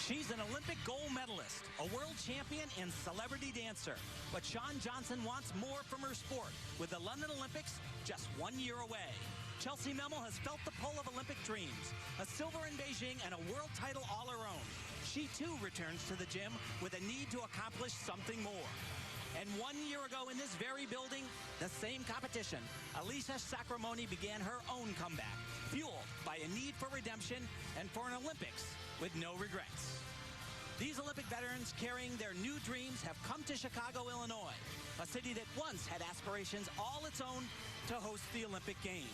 She's an Olympic gold medalist, a world champion, and celebrity dancer. But Shawn Johnson wants more from her sport, with the London Olympics just 1 year away. Chelsea Memel has felt the pull of Olympic dreams, a silver in Beijing and a world title all her own. She too returns to the gym with a need to accomplish something more. And 1 year ago in this very building, the same competition, Alicia Sacramone began her own comeback, fueled by a need for redemption and for an Olympics with no regrets. These Olympic veterans carrying their new dreams have come to Chicago, Illinois, a city that once had aspirations all its own to host the Olympic Games.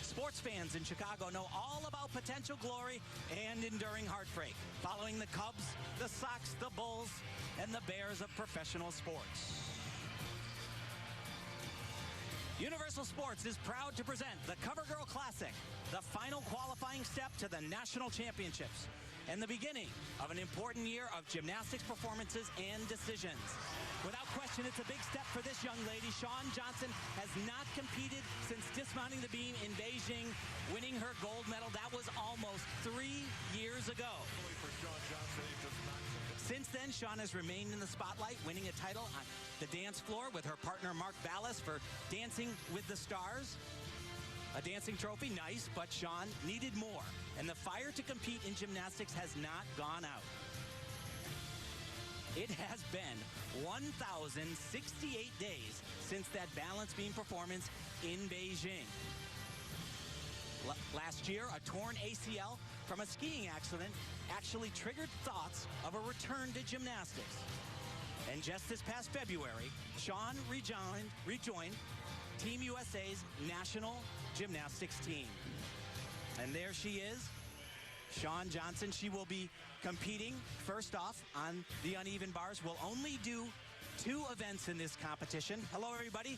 Sports fans in Chicago know all about potential glory and enduring heartbreak, following the Cubs, the Sox, the Bulls, and the Bears of professional sports. Universal Sports is proud to present the CoverGirl Classic, the final qualifying step to the national championships, and the beginning of an important year of gymnastics performances and decisions. Without question, it's a big step for this young lady. Shawn Johnson has not competed since dismounting the beam in Beijing, winning her gold medal. That was almost 3 years ago. Since then, Shawn has remained in the spotlight, winning a title on the dance floor with her partner Mark Ballas for Dancing with the Stars. A dancing trophy, nice, but Shawn needed more, and the fire to compete in gymnastics has not gone out. It has been 1,068 days since that balance beam performance in Beijing. Last year, a torn ACL from a skiing accident actually triggered thoughts of a return to gymnastics. And just this past February, Shawn rejoined Team USA's national gymnastics team. And there she is, Shawn Johnson. She will be competing first off on the uneven bars. We'll only do 2 events in this competition. Hello, everybody.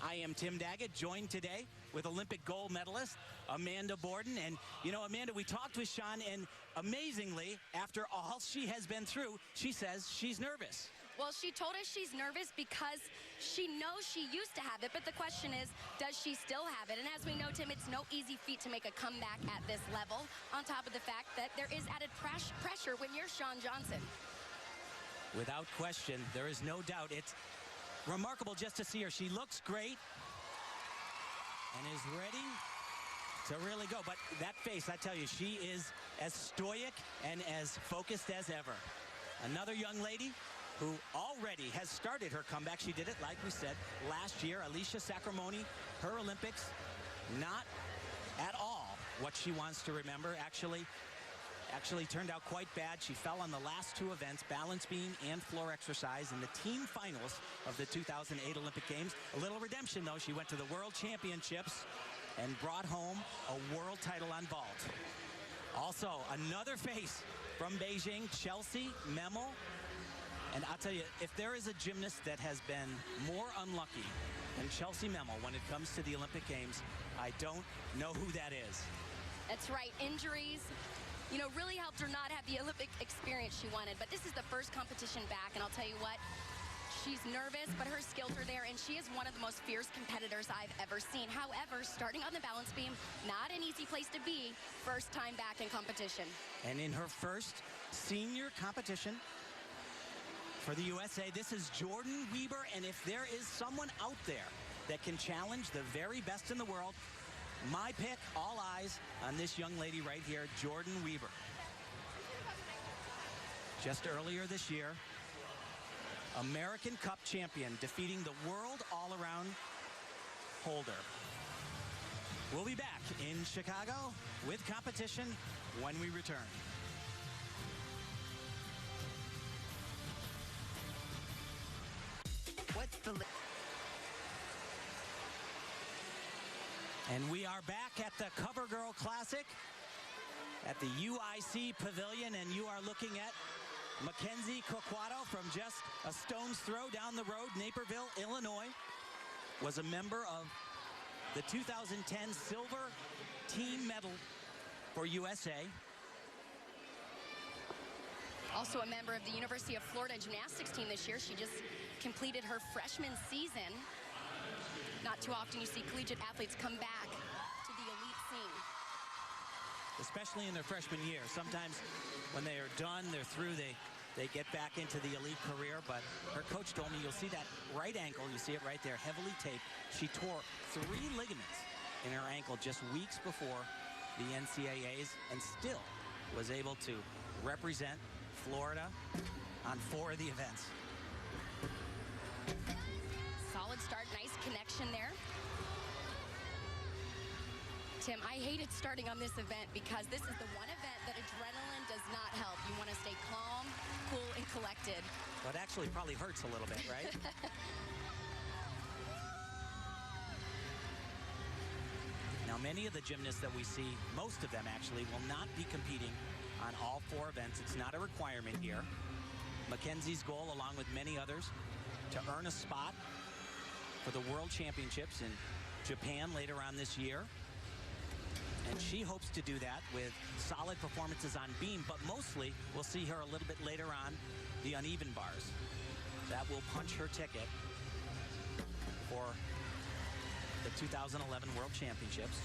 I am Tim Daggett, joined today with Olympic gold medalist Amanda Borden. And, you know, Amanda, we talked with Shawn, and amazingly, after all she has been through, she says she's nervous. Well, she told us she's nervous because she knows she used to have it, but the question is, does she still have it? And as we know, Tim, it's no easy feat to make a comeback at this level, on top of the fact that there is added pressure when you're Shawn Johnson. Without question, there is no doubt. It's remarkable just to see her. She looks great and is ready to really go. But that face, I tell you, she is as stoic and as focused as ever. Another young lady who already has started her comeback. She did it, like we said, last year. Alicia Sacramone, her Olympics, not at all what she wants to remember. Actually turned out quite bad. She fell on the last 2 events, balance beam and floor exercise, in the team finals of the 2008 Olympic Games. A little redemption, though. She went to the World Championships and brought home a world title on vault. Also, another face from Beijing, Chelsea Memel. And I'll tell you, if there is a gymnast that has been more unlucky than Chelsea Memel when it comes to the Olympic Games, I don't know who that is. That's right. Injuries, you know, really helped her not have the Olympic experience she wanted. But this is the first competition back, and I'll tell you what, she's nervous, but her skills are there, and she is one of the most fierce competitors I've ever seen. However, starting on the balance beam, not an easy place to be, first time back in competition. And in her first senior competition for the USA, this is Jordyn Wieber, and if there is someone out there that can challenge the very best in the world, my pick, all eyes on this young lady right here, Jordyn Wieber. Just earlier this year, American Cup champion, defeating the world all-around holder. We'll be back in Chicago with competition when we return. What's the... And we are back at the CoverGirl Classic at the UIC Pavilion, and you are looking at Mackenzie Coquato from just a stone's throw down the road, Naperville, Illinois. Was a member of the 2010 silver team medal for USA. Also a member of the University of Florida gymnastics team this year. She just completed her freshman season. Not too often you see collegiate athletes come back to the elite scene. Especially in their freshman year. Sometimes when they are done, they're through, they get back into the elite career. But her coach told me, you'll see that right ankle, you see it right there, heavily taped. She tore 3 ligaments in her ankle just weeks before the NCAAs and still was able to represent Florida on 4 of the events. Solid start, nice connection there. Tim, I hated starting on this event because this is the one event that adrenaline does not help. You want to stay calm, cool, and collected. Well, it actually probably hurts a little bit, right? Now, many of the gymnasts that we see, most of them actually, will not be competing on all 4 events. It's not a requirement here. Mackenzie's goal, along with many others, to earn a spot for the World Championships in Japan later on this year. And she hopes to do that with solid performances on beam, but mostly we'll see her a little bit later on the uneven bars. That will punch her ticket for the 2011 World Championships.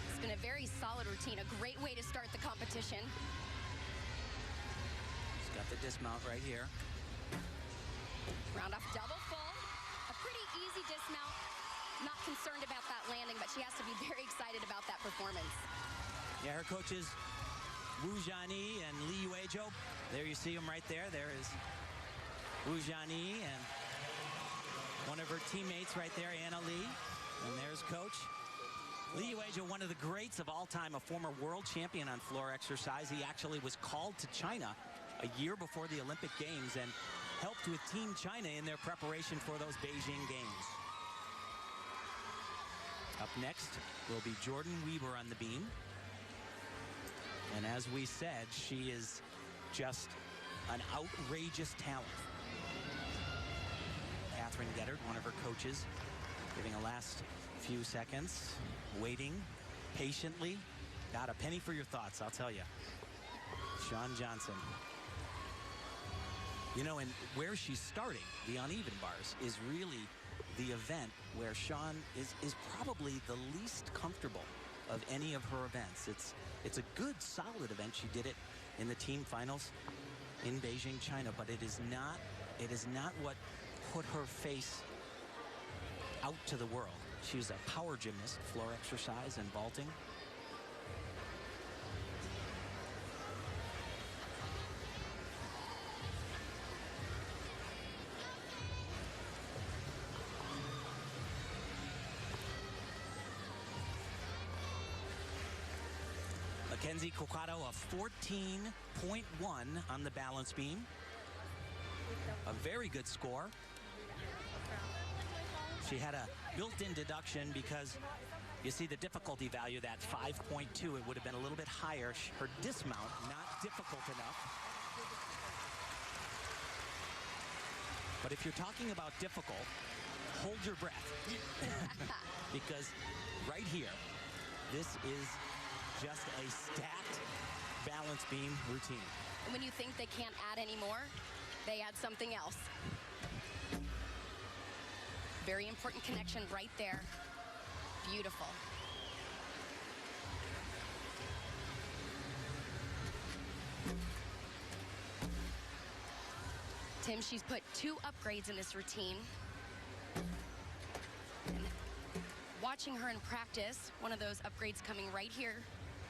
It's been a very solid routine, a great way to start the competition. She's got the dismount right here. Round off double full. A pretty easy dismount. Not concerned about that landing, but she has to be very excited about that performance. Yeah, her coaches, Wu Jiani and Li Yuezhou. There you see them right there. There is Wu Jiani and one of her teammates right there, Anna Li. And there's coach. Li Yuezhou, one of the greats of all time, a former world champion on floor exercise. He actually was called to China a year before the Olympic Games and helped with Team China in their preparation for those Beijing Games. Up next will be Jordan Weber on the beam. And as we said, she is just an outrageous talent. Catherine Gettard, one of her coaches, giving a last few seconds, waiting patiently. Got a penny for your thoughts, I'll tell you. Shawn Johnson. You know, and where she's starting, the uneven bars, is really the event where Shawn is probably the least comfortable of any of her events. It's a good, solid event. She did it in the team finals in Beijing, China, but it is not what put her face out to the world. She's a power gymnast, floor exercise and vaulting. Mackenzie Kokado, a 14.1 on the balance beam. A very good score. She had a built-in deduction because you see the difficulty value, that 5.2, it would have been a little bit higher. Her dismount, not difficult enough. But if you're talking about difficult, hold your breath. Because right here, this is just a stacked balance beam routine. And when you think they can't add any more, they add something else. Very important connection right there. Beautiful. Tim, she's put 2 upgrades in this routine. And watching her in practice, one of those upgrades coming right here,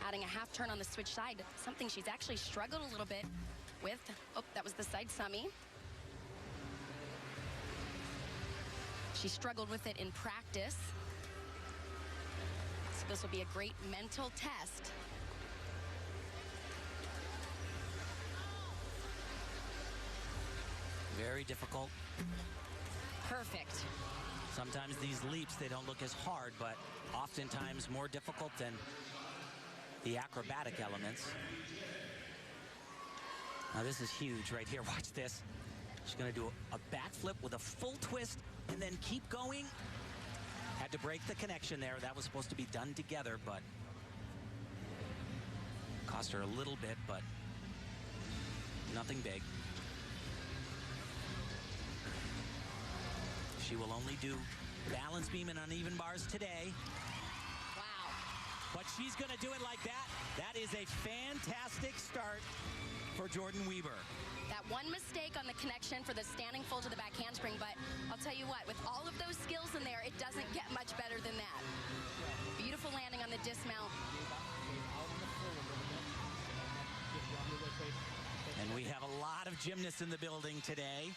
adding a half turn on the switch side, something she's actually struggled a little bit with. Oh, that was the side summy. She struggled with it in practice. So this will be a great mental test. Very difficult. Perfect. Sometimes these leaps, they don't look as hard, but oftentimes more difficult than the acrobatic elements. Now this is huge right here. Watch this. She's going to do a backflip with a full twist and then keep going. Had to break the connection there. That was supposed to be done together, but cost her a little bit, but nothing big. She will only do balance beam and uneven bars today. Wow. But she's going to do it like that. That is a fantastic start for Jordan Weber. That one mistake on the connection for the standing full to the back handspring, but I'll tell you what, with all of those skills in there, it doesn't get much better than that. Beautiful landing on the dismount. And we have a lot of gymnasts in the building today,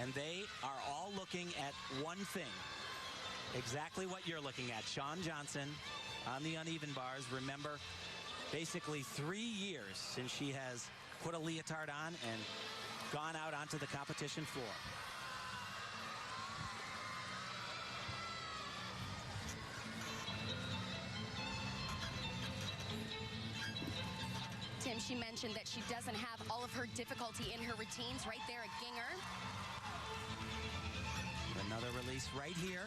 and they are all looking at one thing. Exactly what you're looking at. Shawn Johnson on the uneven bars. Remember, basically 3 years since she has put a leotard on and gone out onto the competition floor. Tim, she mentioned that she doesn't have all of her difficulty in her routines right there at Ginger. Another release right here.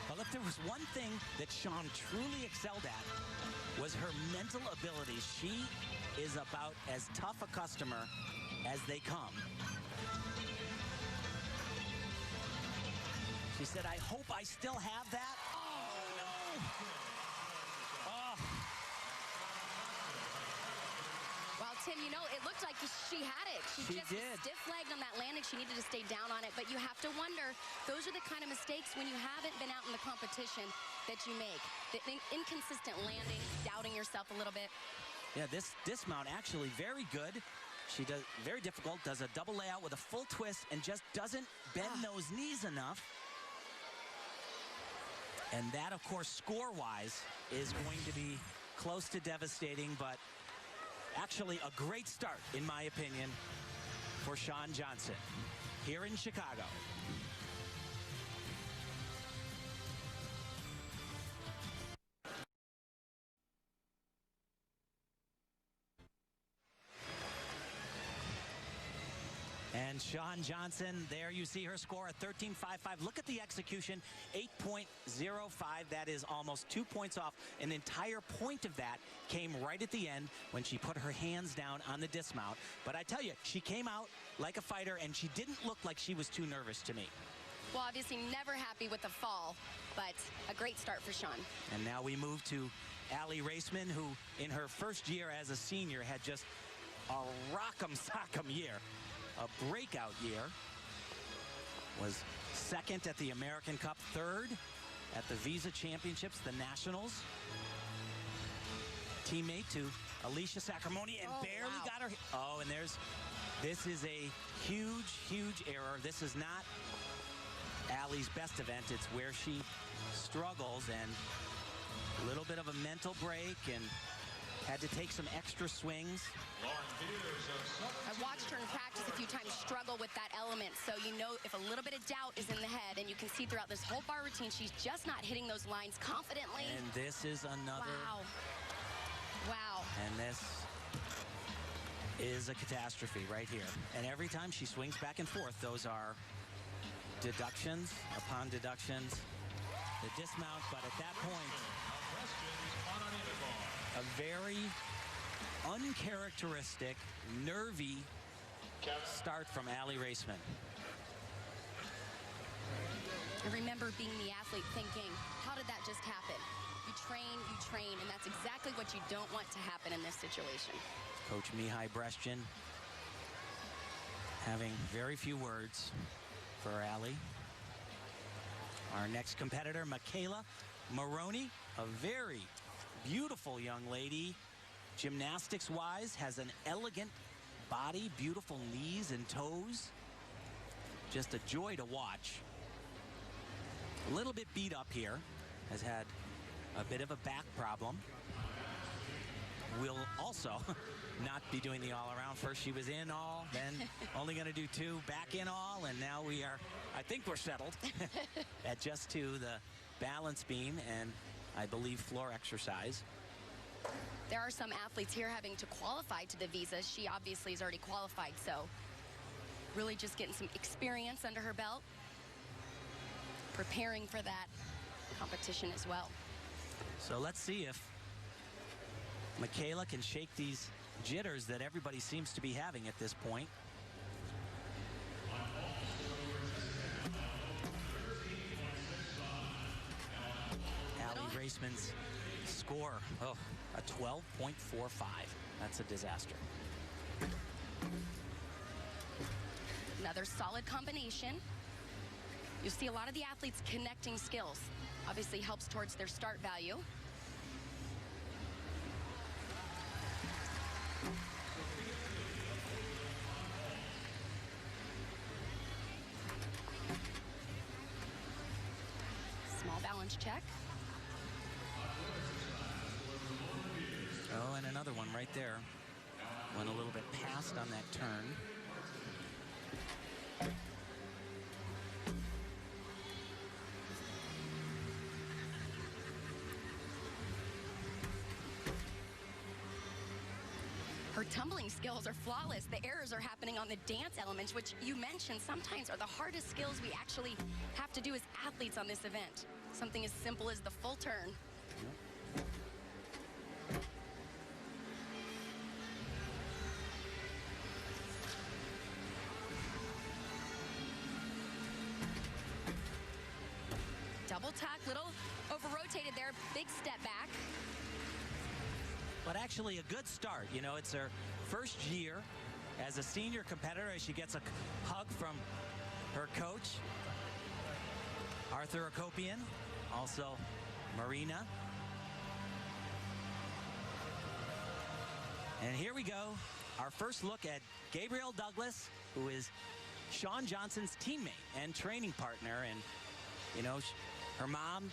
Well, if there was one thing that Shawn truly excelled at, was her mental abilities. She is about as tough a customer as they come. She said, I hope I still have that. Oh, no. Oh. Well, Tim, you know, it looked like she had it. She just did. Stiff-legged on that landing. She needed to stay down on it. But you have to wonder, those are the kind of mistakes when you haven't been out in the competition that you make. The inconsistent landing, doubting yourself a little bit. Yeah, this dismount actually very good. She does very difficult, does a double layout with a full twist and just doesn't bend those knees enough. And that, of course, score-wise is going to be close to devastating, but actually a great start, in my opinion, for Shawn Johnson here in Chicago. And Shawn Johnson, there you see her score at 13.55. Look at the execution, 8.05. That is almost 2 points off. An entire point of that came right at the end when she put her hands down on the dismount. But I tell you, she came out like a fighter, and she didn't look like she was too nervous to me. Well, obviously never happy with the fall, but a great start for Shawn. And now we move to Allie Raisman, who in her first year as a senior had just a rock'em sock'em year. A breakout year. Was second at the American Cup, third at the Visa Championships, the Nationals. Teammate to Alicia Sacramone and barely got her. Oh, and this is a huge, huge error. This is not Allie's best event. It's where she struggles, and a little bit of a mental break and had to take some extra swings. I watched her in practice a few times struggle with that element, so you know if a little bit of doubt is in the head, and you can see throughout this whole bar routine, she's just not hitting those lines confidently. And this is another. Wow. Wow. And this is a catastrophe right here. And every time she swings back and forth, those are deductions upon deductions. The dismount, but at that point, a very uncharacteristic, nervy start from Allie Raisman. I remember being the athlete thinking, how did that just happen? You train, and that's exactly what you don't want to happen in this situation. Coach Mihai Brestian having very few words for Allie. Our next competitor, Michaela Maroney, a very beautiful young lady. Gymnastics-wise, has an elegant body, beautiful knees and toes. Just a joy to watch. A little bit beat up here. Has had a bit of a back problem. Will also not be doing the all-around. First she was in all, then only going to do two, back in all, and now we are, I think we're settled at just two, the balance beam and I believe floor exercise. There are some athletes here having to qualify to the visas. She obviously is already qualified, so really just getting some experience under her belt, preparing for that competition as well. So let's see if Michaela can shake these jitters that everybody seems to be having at this point. Raisman's score. Oh, a 12.45. That's a disaster. Another solid combination. You'll see a lot of the athletes connecting skills. Obviously helps towards their start value. Small balance check. Oh, and another one right there. Went a little bit past on that turn. Her tumbling skills are flawless. The errors are happening on the dance elements, which you mentioned sometimes are the hardest skills we actually have to do as athletes on this event. Something as simple as the full turn. Double tack, little over-rotated there, big step back. But actually a good start. You know, it's her first year as a senior competitor as she gets a hug from her coach, Arthur Akopian, also Marina. And here we go. Our first look at Gabrielle Douglas, who is Shawn Johnson's teammate and training partner. And, you know, her mom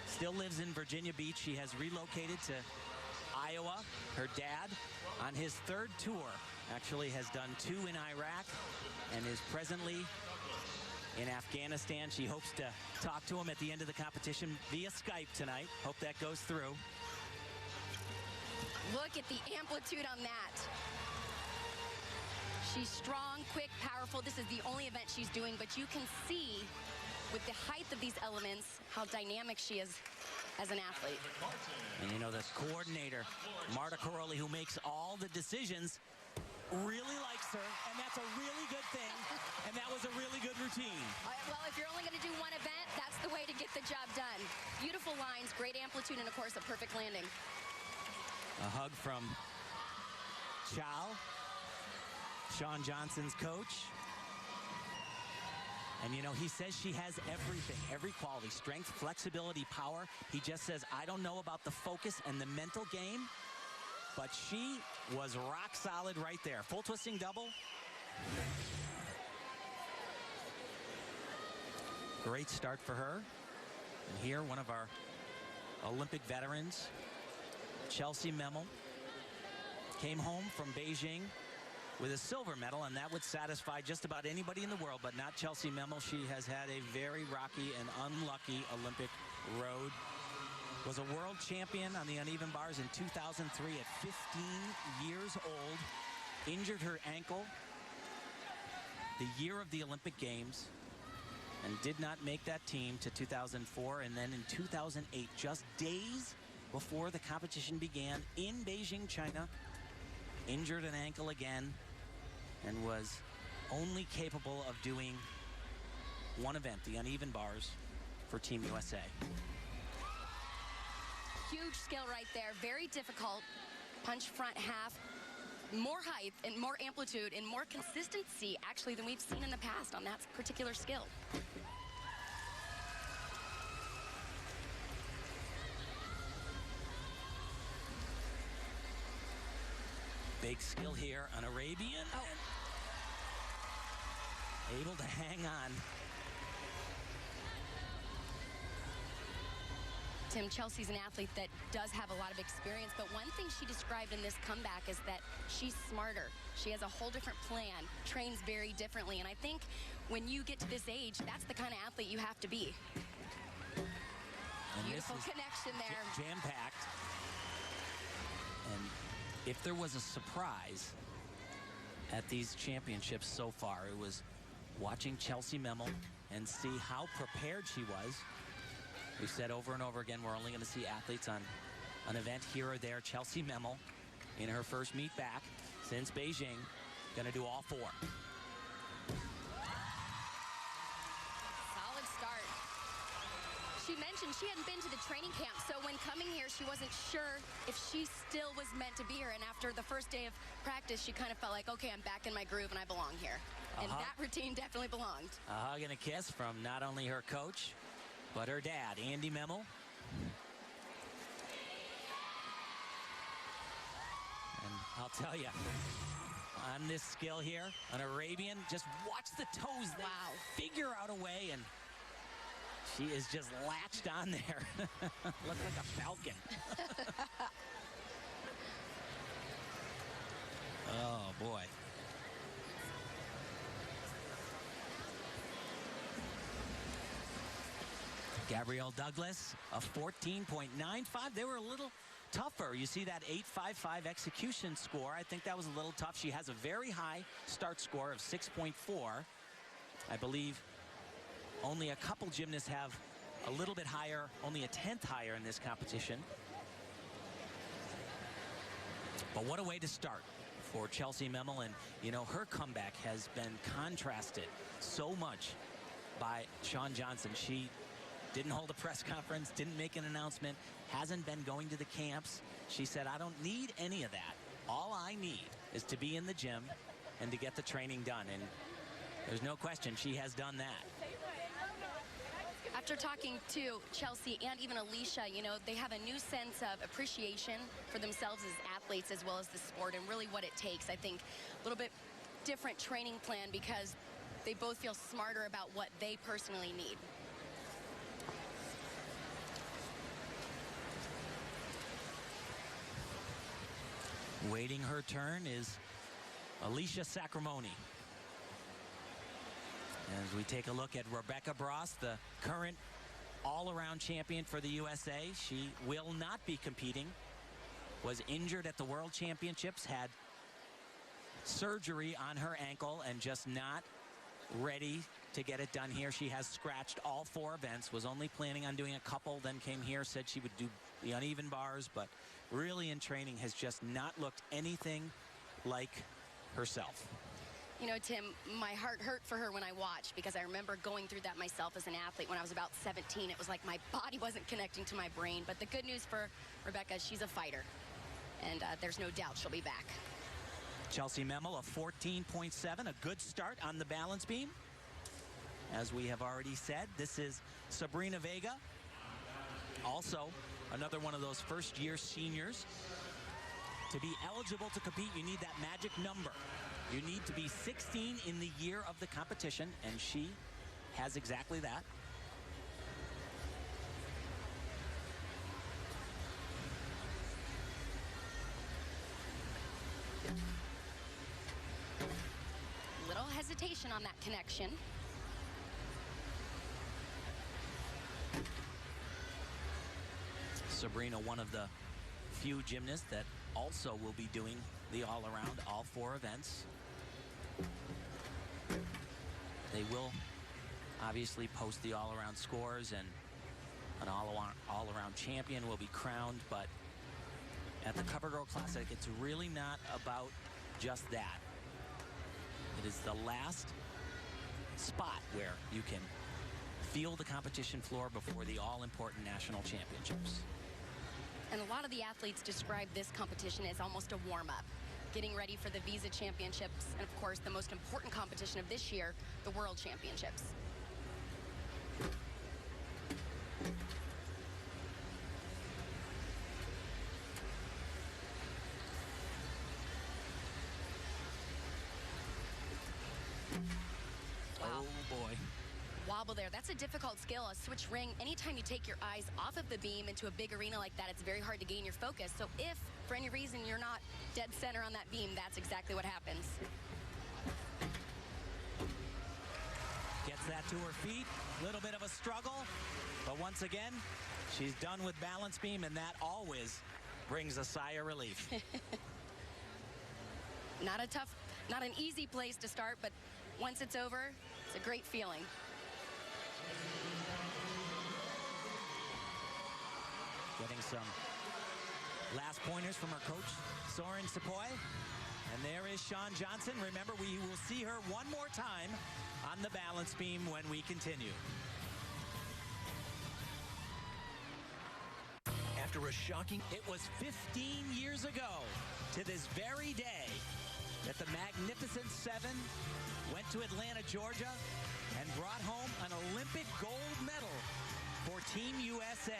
still lives in Virginia Beach. She has relocated to Iowa. Her dad, on his third tour, actually has done 2 in Iraq and is presently in Afghanistan. She hopes to talk to him at the end of the competition via Skype tonight. Hope that goes through. Look at the amplitude on that. She's strong, quick, powerful. This is the only event she's doing, but you can see with the height of these elements how dynamic she is as an athlete. And you know, the coordinator, Marta Caroli, who makes all the decisions, really likes her, and that's a really good thing, and that was a really good routine. Well, if you're only going to do one event, that's the way to get the job done. Beautiful lines, great amplitude, and of course, a perfect landing. A hug from Chow, Shawn Johnson's coach. And, you know, he says she has everything, every quality, strength, flexibility, power. He just says, I don't know about the focus and the mental game, but she was rock solid right there. Full twisting double. Great start for her. And here, one of our Olympic veterans, Chelsea Memel, came home from Beijing with a silver medal, and that would satisfy just about anybody in the world, but not Chelsea Memel. She has had a very rocky and unlucky Olympic road. Was a world champion on the uneven bars in 2003 at 15 years old. Injured her ankle the year of the Olympic Games and did not make that team to 2004. And then in 2008, just days before the competition began in Beijing, China, injured an ankle again and was only capable of doing one event, the uneven bars, for Team USA. Huge skill right there, very difficult. Punch front half, more height and more amplitude and more consistency actually than we've seen in the past on that particular skill. Big skill here, an Arabian. Oh. Able to hang on. Tim, Chelsea's an athlete that does have a lot of experience, but one thing she described in this comeback is that she's smarter. She has a whole different plan, trains very differently, and I think when you get to this age, that's the kind of athlete you have to be. And beautiful connection there. Jam-packed. And if there was a surprise at these championships so far, it was watching Chelsea Memel and see how prepared she was. We've said over and over again, we're only going to see athletes on an event here or there. Chelsea Memel, in her first meet back since Beijing, going to do all four. Solid start. she mentioned she hadn't been to the training camp, so when coming here, she wasn't sure if she still was meant to be here. And after the first day of practice, she kind of felt like, okay, I'm back in my groove and I belong here. And that routine definitely belonged. A hug and a kiss from not only her coach, but her dad, Andy Memel. And I'll tell you, on this skill here, an Arabian, just watch the toes. They figure out a way, and she is just latched on there. Looks like a falcon. Oh, boy. Gabrielle Douglas, a 14.95. They were a little tougher. You see that 8.55 execution score. I think that was a little tough. She has a very high start score of 6.4. I believe only a couple gymnasts have a little bit higher, only a 10th higher in this competition. But what a way to start for Chelsea Memel. And, you know, her comeback has been contrasted so much by Shawn Johnson. She didn't hold a press conference, didn't make an announcement, hasn't been going to the camps. She said, I don't need any of that. All I need is to be in the gym and to get the training done. And there's no question she has done that. After talking to Chelsea and even Alicia, you know, they have a new sense of appreciation for themselves as athletes as well as the sport and really what it takes. I think a little bit different training plan because they both feel smarter about what they personally need. Waiting her turn is Alicia Sacramone. As we take a look at Rebecca Bross, the current all-around champion for the USA, she will not be competing. Was injured at the World Championships, had surgery on her ankle, and just not ready to get it done here. She has scratched all 4 events, was only planning on doing a couple, then came here, said she would do the uneven bars, but really in training has just not looked anything like herself. You know, Tim, my heart hurt for her when I watched because I remember going through that myself as an athlete when I was about 17. It was like my body wasn't connecting to my brain. But the good news for Rebecca, she's a fighter. And there's no doubt she'll be back. Chelsea Memel, a 14.7, a good start on the balance beam. As we have already said, this is Sabrina Vega. Also, another one of those first-year seniors. To be eligible to compete, you need that magic number. You need to be 16 in the year of the competition, and she has exactly that. Little hesitation on that connection. Sabrina, one of the few gymnasts that also will be doing the all-around, all 4 events. They will obviously post the all-around scores, and an all-around champion will be crowned, but at the CoverGirl Classic, it's really not about just that. It is the last spot where you can feel the competition floor before the all-important national championships. And a lot of the athletes describe this competition as almost a warm-up, getting ready for the Visa Championships, and of course the most important competition of this year, the World Championships. Wow. Oh boy. Wobble there. That's a difficult skill, a switch ring. Anytime you take your eyes off of the beam into a big arena like that, it's very hard to gain your focus. So if, for any reason, you're not dead center on that beam, that's exactly what happens. Gets that to her feet. A little bit of a struggle. But once again, she's done with balance beam, and that always brings a sigh of relief. Not an easy place to start, but once it's over, it's a great feeling. Getting some last pointers from her coach, Soren Sepoy. And there is Shawn Johnson. Remember, we will see her one more time on the balance beam when we continue. a shocking... It was 15 years ago to this very day that the Magnificent Seven went to Atlanta, Georgia, and brought home an Olympic gold medal for Team USA.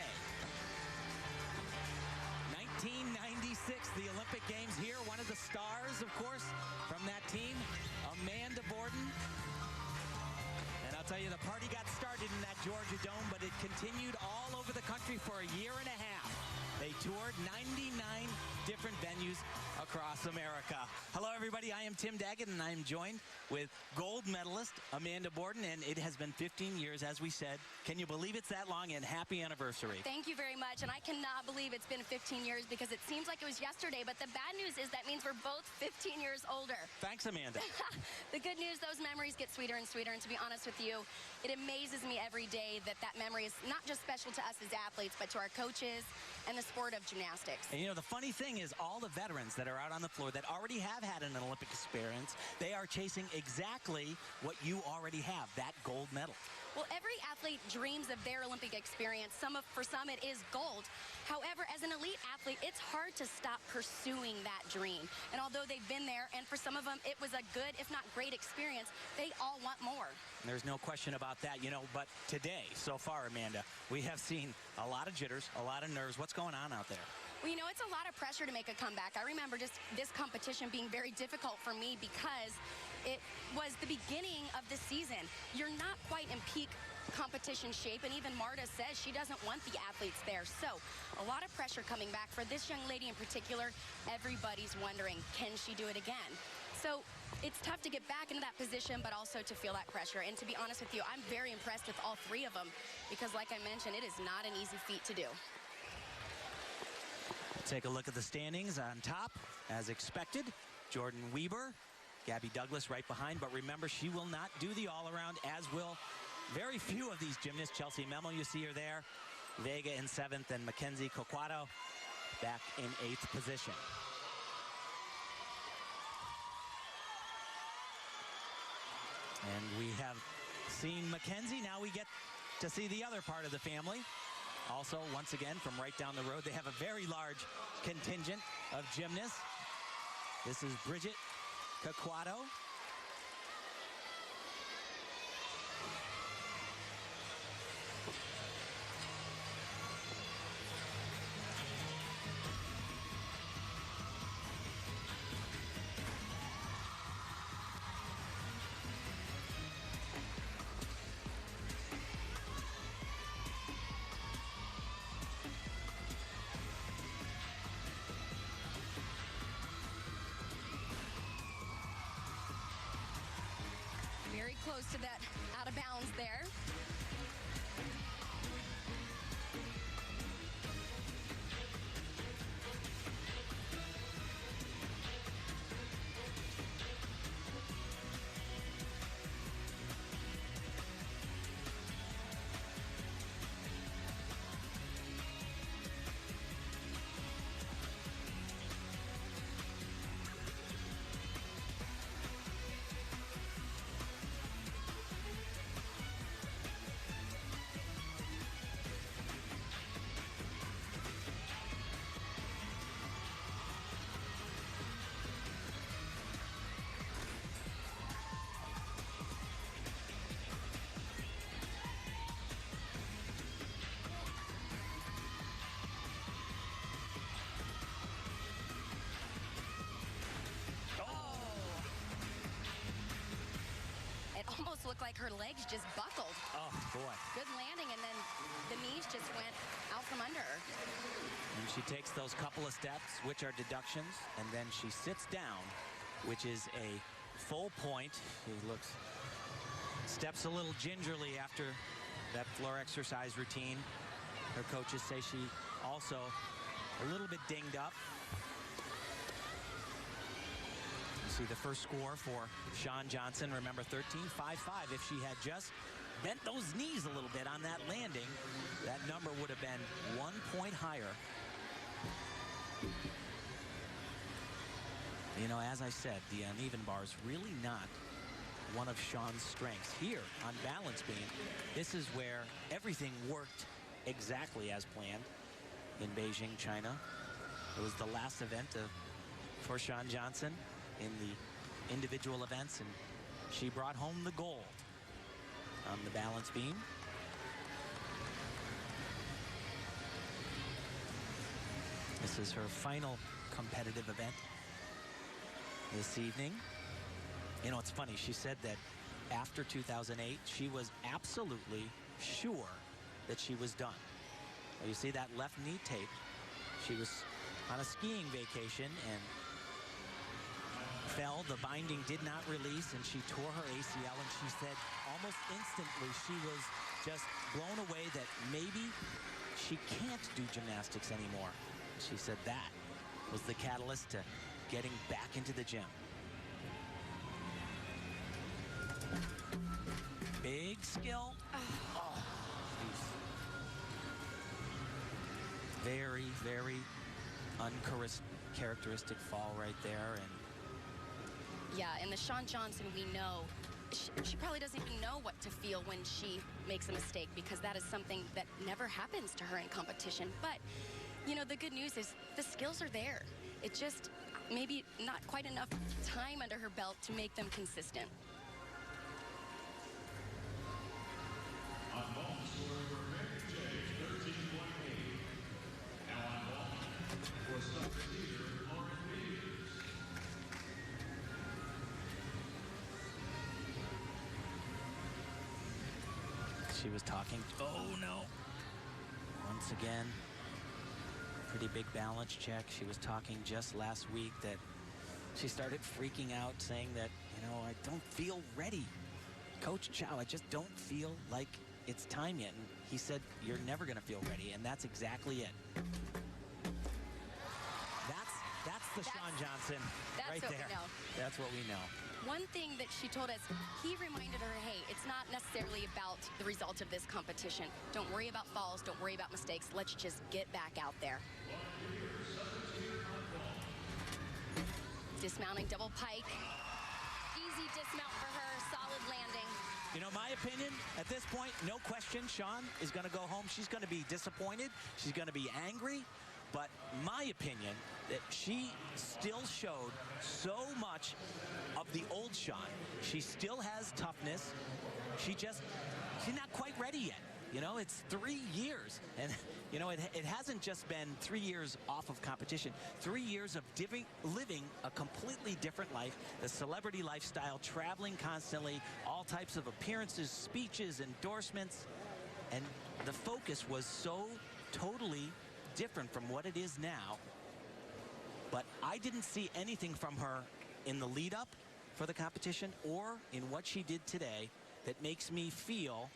1996, the Olympic Games here. One of the stars, of course, from that team, Amanda Borden. And I'll tell you, the party got started in that Georgia Dome, but it continued all over the country for a year and a half. They toured 99 different venues across America. Hello, everybody. I am Tim Daggett, and I am joined with gold medalist Amanda Borden, and it has been 15 years, as we said. Can you believe it's that long? And happy anniversary. Thank you very much, and I cannot believe it's been 15 years because it seems like it was yesterday, but the bad news is that means we're both 15 years older. Thanks, Amanda. The good news, those memories get sweeter and sweeter, and to be honest with you, it amazes me every day that that memory is not just special to us as athletes, but to our coaches and the sport of gymnastics. And you know, the funny thing is all the veterans that are out on the floor that already have had an Olympic experience, they are chasing exactly what you already have, that gold medal. Well, every athlete dreams of their Olympic experience. For some, it is gold. However, as an elite athlete, it's hard to stop pursuing that dream. And although they've been there, and for some of them, it was a good, if not great experience, they all want more. There's no question about that, you know, but today, so far, Amanda, we have seen a lot of jitters, a lot of nerves. What's going on out there? Well, you know, it's a lot of pressure to make a comeback. I remember just this competition being very difficult for me because it was the beginning of the season. You're not quite in peak competition shape, and even Marta says she doesn't want the athletes there. So a lot of pressure coming back. For this young lady in particular, everybody's wondering, can she do it again? So it's tough to get back into that position, but also to feel that pressure. And to be honest with you, I'm very impressed with all three of them because, like I mentioned, it is not an easy feat to do. Take a look at the standings. On top, as expected, Jordan Weber, Gabby Douglas right behind, but remember, she will not do the all-around, as will very few of these gymnasts. Chelsea Memo, you see her there, Vega in 7th, and Mackenzie Coquato back in 8th position. And we have seen Mackenzie. Now we get to see the other part of the family. Also, once again, from right down the road, they have a very large contingent of gymnasts. This is Bridget Coquato. Very close to that out of bounds there. Almost looked like her legs just buckled. Oh, boy. Good landing, and then the knees just went out from under her. And she takes those couple of steps, which are deductions, and then she sits down, which is a full point. She steps a little gingerly after that floor exercise routine. Her coaches say she also a little bit dinged up. See the first score for Shawn Johnson. Remember, 13.55. If she had just bent those knees a little bit on that landing, that number would have been 1 point higher. You know, as I said, the uneven bar is really not one of Shawn's strengths. Here on balance beam, this is where everything worked exactly as planned. in Beijing, China. It was the last event for Shawn Johnson in the individual events, and she brought home the gold on the balance beam. This is her final competitive event this evening. You know, it's funny, she said that after 2008, she was absolutely sure that she was done. Well, you see that left knee tape. She was on a skiing vacation and fell. The binding did not release, and she tore her ACL, and she said almost instantly she was just blown away that maybe she can't do gymnastics anymore. She said that was the catalyst to getting back into the gym. Big skill. Oh, very, very uncharacteristic fall right there. And yeah, and the Shawn Johnson, we know, she probably doesn't even know what to feel when she makes a mistake, because that is something that never happens to her in competition. But, you know, the good news is the skills are there. It just maybe not quite enough time under her belt to make them consistent. She was talking, oh no, once again, pretty big balance check. She was talking just last week that she started freaking out, saying that, you know, I don't feel ready. Coach Chow, I just don't feel like it's time yet. And he said, you're never going to feel ready, and that's exactly it. That's the Shawn Johnson right there. We know. That's what we know. One thing that she told us, he reminded her, hey, it's not necessarily about the result of this competition. Don't worry about falls. Don't worry about mistakes. Let's just get back out there. Dismounting double pike. Easy dismount for her. Solid landing. You know, my opinion, at this point, no question, Shawn is going to go home. She's going to be disappointed. She's going to be angry. But my opinion, that she still showed so much of the old Shawn. She still has toughness. She's not quite ready yet. You know, it's 3 years. And, you know, it hasn't just been 3 years off of competition. 3 years of living a completely different life, the celebrity lifestyle, traveling constantly, all types of appearances, speeches, endorsements. And the focus was so totally different from what it is now. But I didn't see anything from her in the lead up for the competition or in what she did today that makes me feel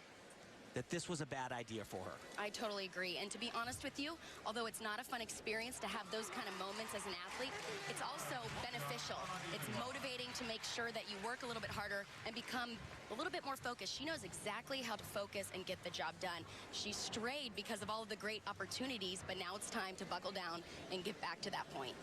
that this was a bad idea for her. I totally agree. And to be honest with you, although it's not a fun experience to have those kind of moments as an athlete, it's also beneficial. It's motivating to make sure that you work a little bit harder and become a little bit more focused. She knows exactly how to focus and get the job done. She strayed because of all of the great opportunities, but now it's time to buckle down and get back to that point.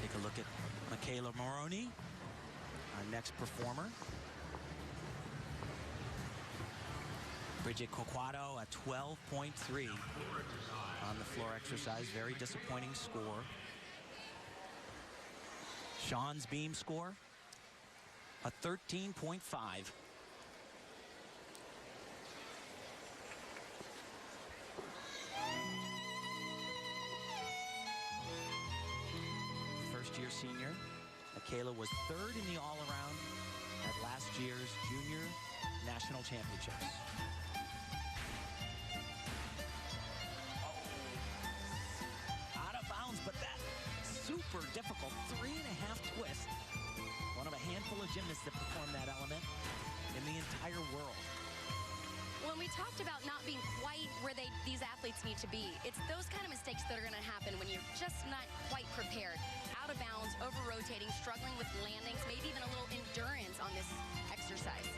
Take a look at Michaela Moroney, our next performer. Bridget Coquado, a 12.3 on the floor exercise. Very disappointing score. Shawn's beam score, a 13.5. First-year senior. Michaela was third in the all-around at last year's junior national championships. Out of bounds, but that super difficult 3.5 twist. One of a handful of gymnasts that perform that element in the entire world. When we talked about not being quite where these athletes need to be, it's those kind of mistakes that are going to happen when you're just not quite prepared. Out of bounds, over-rotating, struggling with landings, maybe even a little endurance on this exercise.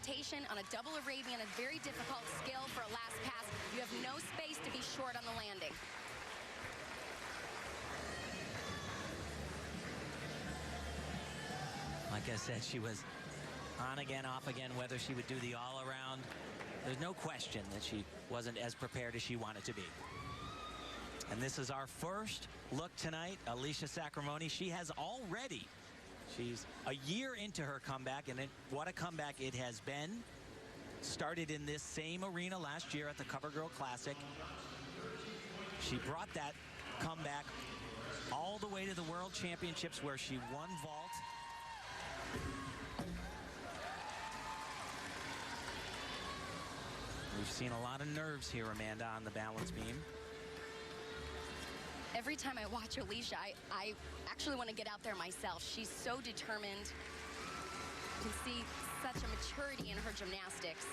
rotation on a double Arabian, a very difficult skill for a last pass. You have no space to be short on the landing. Like I said, she was on again, off again, whether she would do the all-around. There's no question that she wasn't as prepared as she wanted to be. And this is our first look tonight. Alicia Sacramone, she has already, she's a year into her comeback, and what a comeback it has been. Started in this same arena last year at the CoverGirl Classic. She brought that comeback all the way to the World Championships, where she won vault. We've seen a lot of nerves here, Amanda, on the balance beam. Every time I watch Alicia, I actually want to get out there myself. She's so determined. You can see such a maturity in her gymnastics.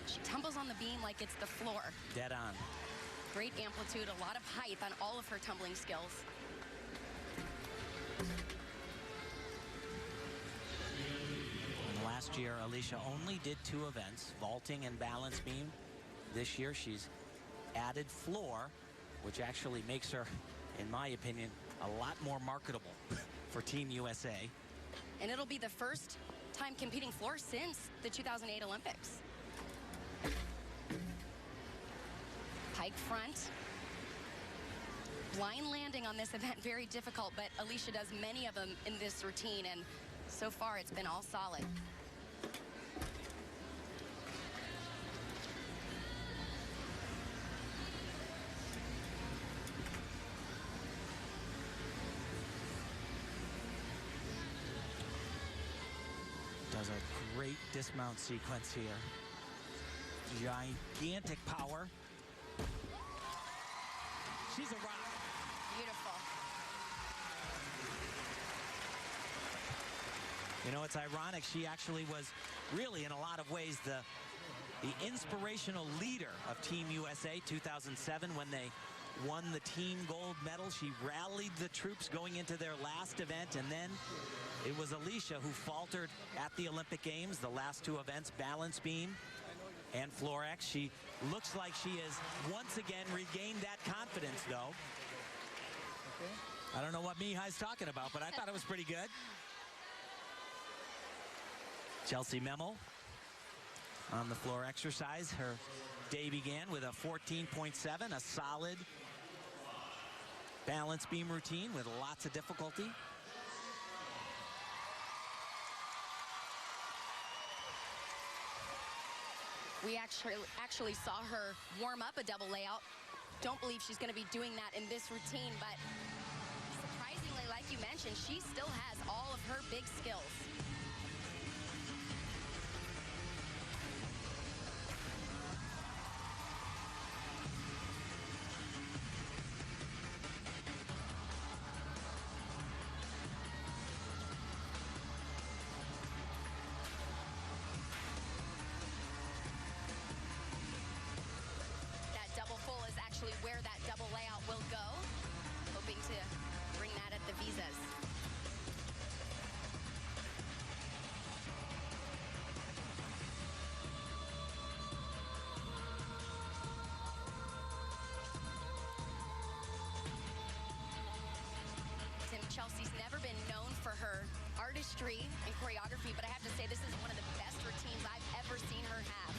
She tumbles on the beam like it's the floor. Dead on. Great amplitude, a lot of height on all of her tumbling skills. Last year, Alicia only did 2 events, vaulting and balance beam. This year, she's added floor, which actually makes her, in my opinion, a lot more marketable for Team USA. And it'll be the first time competing floor since the 2008 Olympics. Pike front. Blind landing on this event, very difficult, but Alicia does many of them in this routine, and so far it's been all solid. Does a great dismount sequence here. Gigantic power. She's a rock. Beautiful. You know, it's ironic. She actually was really, in a lot of ways, the inspirational leader of Team USA 2007 when they won the team gold medal. She rallied the troops going into their last event, and then it was Alicia who faltered at the Olympic Games, the last 2 events, balance beam and floor X. She looks like she has once again regained that confidence, though. I don't know what Mihai's talking about, but I thought it was pretty good. Chelsea Memel on the floor exercise. Her day began with a 14.7, a solid balance beam routine with lots of difficulty. We actually saw her warm up a double layout. Don't believe she's going to be doing that in this routine, but surprisingly, like you mentioned, she still has all of her big skills. Where that double layout will go. Hoping to bring that at the visas. Tim, Chelsea's never been known for her artistry and choreography, but I have to say this is one of the best routines I've ever seen her have.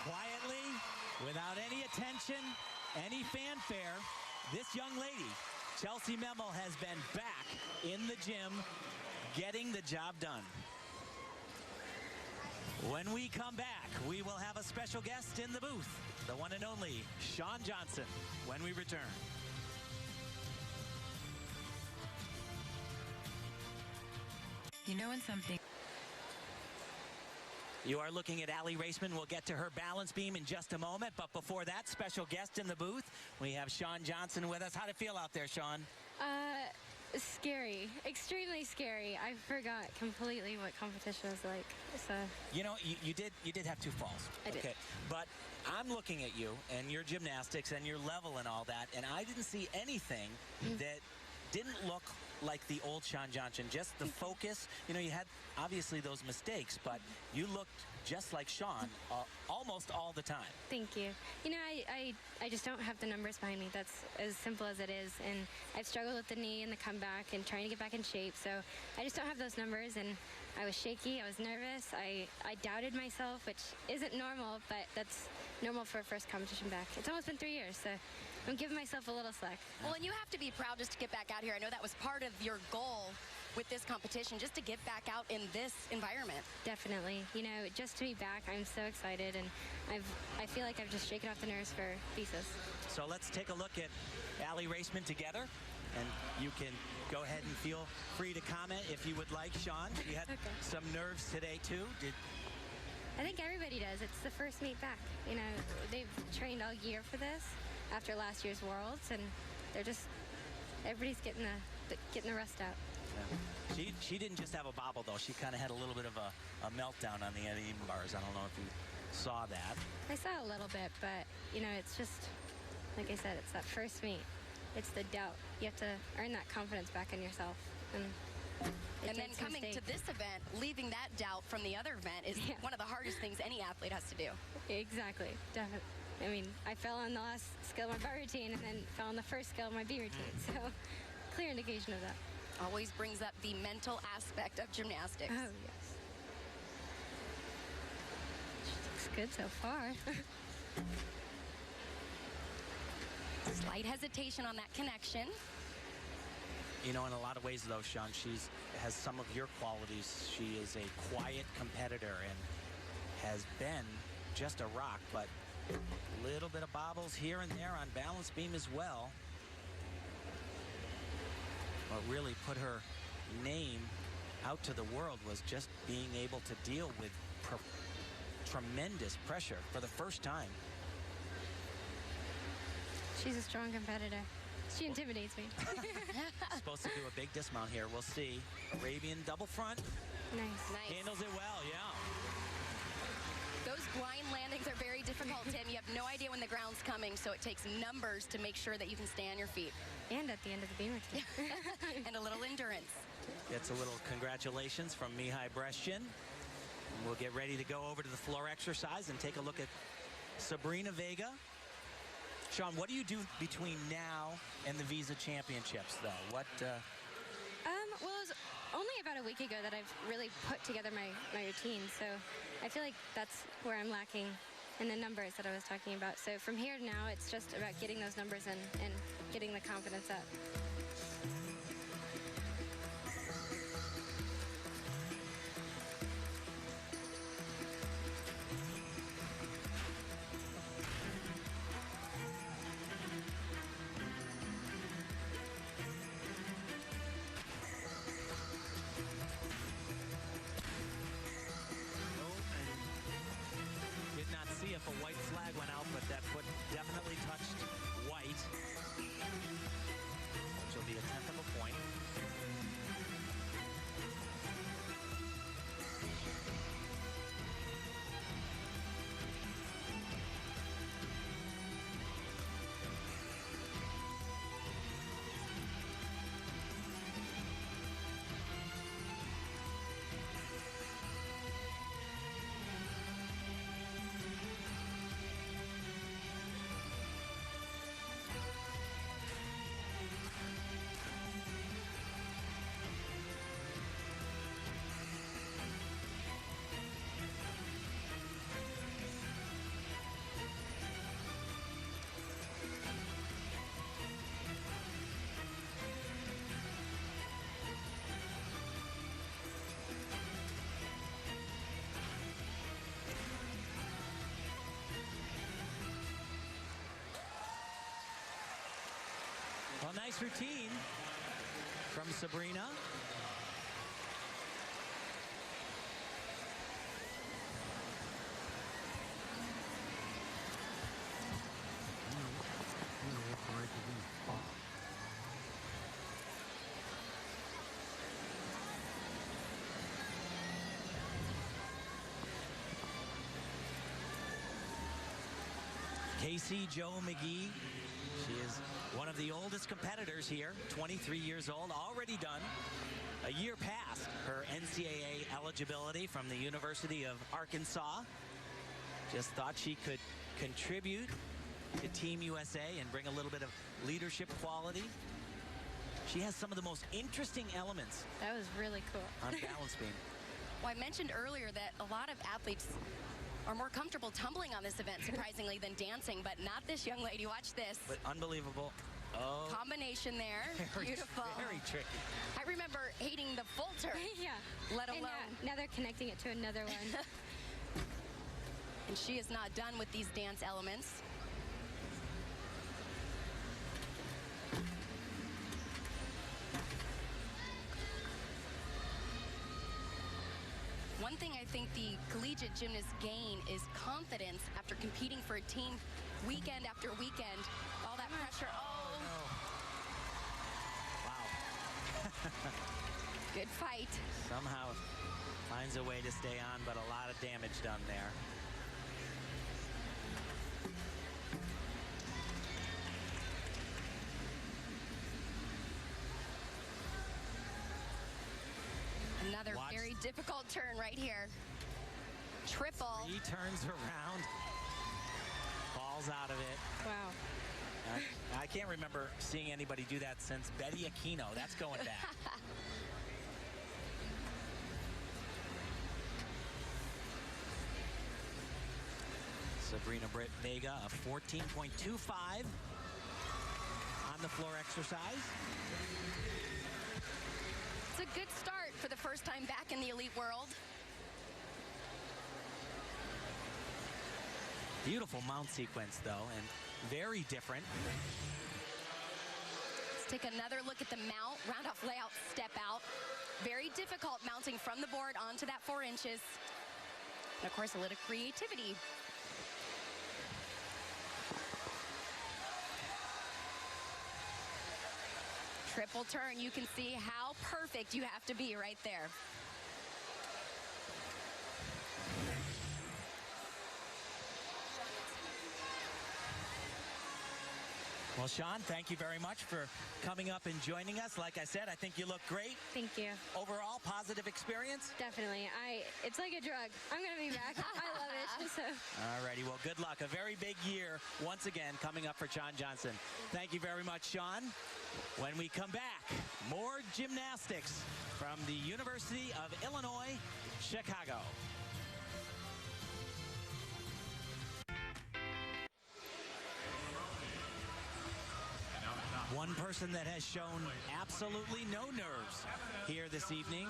Quietly, without any attention, any fanfare, this young lady, Chelsea Memel, has been back in the gym getting the job done. When we come back, we will have a special guest in the booth, the one and only Shawn Johnson, when we return. You know when something... You are looking at Allie Raisman. We'll get to her balance beam in just a moment. But before that, special guest in the booth, we have Shawn Johnson with us. How'd it feel out there, Shawn? Scary. Extremely scary. I forgot completely what competition was like. So. You know, you did have 2 falls. I did. Okay. But I'm looking at you and your gymnastics and your level and all that, and I didn't see anything that didn't look like the old Shawn Johnson. Just the focus. You know, you had obviously those mistakes, but you looked just like Shawn almost all the time. Thank you. You know, I just don't have the numbers behind me. That's as simple as it is. And I've struggled with the knee and the comeback and trying to get back in shape. So I just don't have those numbers. And I was shaky. I was nervous. I doubted myself, which isn't normal, but that's normal for a first competition back. It's almost been 3 years, so I'm giving myself a little slack. Well, and you have to be proud just to get back out here. I know that was part of your goal with this competition, just to get back out in this environment. Definitely. You know, just to be back, I'm so excited, and I feel like I've just shaken off the nerves for pieces. So let's take a look at Allie Raisman together, and you can go ahead and feel free to comment if you would like, Shawn. You had some nerves today, too. I think everybody does. It's the first meet back. You know, they've trained all year for this after last year's Worlds, and they're just, everybody's getting the rust out. Yeah. She didn't just have a bobble, though. She kind of had a little bit of a meltdown on the uneven bars. I don't know if you saw that. I saw a little bit, but, you know, it's just, like I said, it's that first meet. It's the doubt. You have to earn that confidence back in yourself. And then coming to this event, leaving that doubt from the other event is one of the hardest things any athlete has to do. Exactly. Definitely. I mean, I fell on the last skill of my bar routine and then fell on the first skill of my B routine. So, clear indication of that. Always brings up the mental aspect of gymnastics. Oh, yes. She looks good so far. Slight hesitation on that connection. You know, in a lot of ways, though, Shawn, has some of your qualities. She is a quiet competitor and has been just a rock, but a little bit of bobbles here and there on balance beam as well. What really put her name out to the world was just being able to deal with tremendous pressure for the first time. She's a strong competitor. She intimidates me. Supposed to do a big dismount here. We'll see. Arabian double front. Nice. Handles it well, yeah. Those blind landings are very difficult, Tim. You have no idea when the ground's coming, so it takes numbers to make sure that you can stay on your feet. And at the end of the beam routine. And a little endurance. It's a little congratulations from Mihai Brestian. We'll get ready to go over to the floor exercise and take a look at Sabrina Vega. Shawn, what do you do between now and the Visa Championships, though? What? Well, it was only about a week ago that I've really put together my routine, so I feel like that's where I'm lacking in the numbers that I was talking about. So from here to now, it's just about getting those numbers in and getting the confidence up. If a white flag went out, but that foot definitely touched white, which will be a 10th of a point. Well, nice routine from Sabrina. Casey Jo McGee. She is one of the oldest competitors here, 23 years old, already done a year past her NCAA eligibility from the University of Arkansas. Just thought she could contribute to Team USA and bring a little bit of leadership quality. She has some of the most interesting elements. That was really cool. On balance beam. Well, I mentioned earlier that a lot of athletes are more comfortable tumbling on this event, surprisingly, than dancing, but not this young lady. Watch this. But unbelievable. Oh. Combination there. Beautiful. Very tricky. I remember hating the full turn. Yeah. Let alone. And now they're connecting it to another one. And she is not done with these dance elements. One thing I think the collegiate gymnasts gain is confidence after competing for a team weekend after weekend. All that pressure. Oh. Wow. Good fight. Somehow finds a way to stay on, but a lot of damage done there. Another very difficult turn right here. Triple. He turns around, falls out of it. Wow. I can't remember seeing anybody do that since Betty Aquino. That's going back. Sabrina Britt Vega, a 14.25 on the floor exercise. It's a good start for the first time back in the elite world. Beautiful mount sequence, though, and very different. Let's take another look at the mount. Round off layout, step out. Very difficult mounting from the board onto that 4 inches. And of course, a little creativity. Triple turn, you can see how perfect you have to be right there. Well, Shawn, thank you very much for coming up and joining us. Like I said, I think you look great. Thank you. Overall, positive experience? Definitely. It's like a drug. I'm going to be back. I love it. So. All righty. Well, good luck. A very big year once again coming up for Shawn Johnson. Thank you very much, Shawn. When we come back, more gymnastics from the University of Illinois, Chicago. One person that has shown absolutely no nerves here this evening,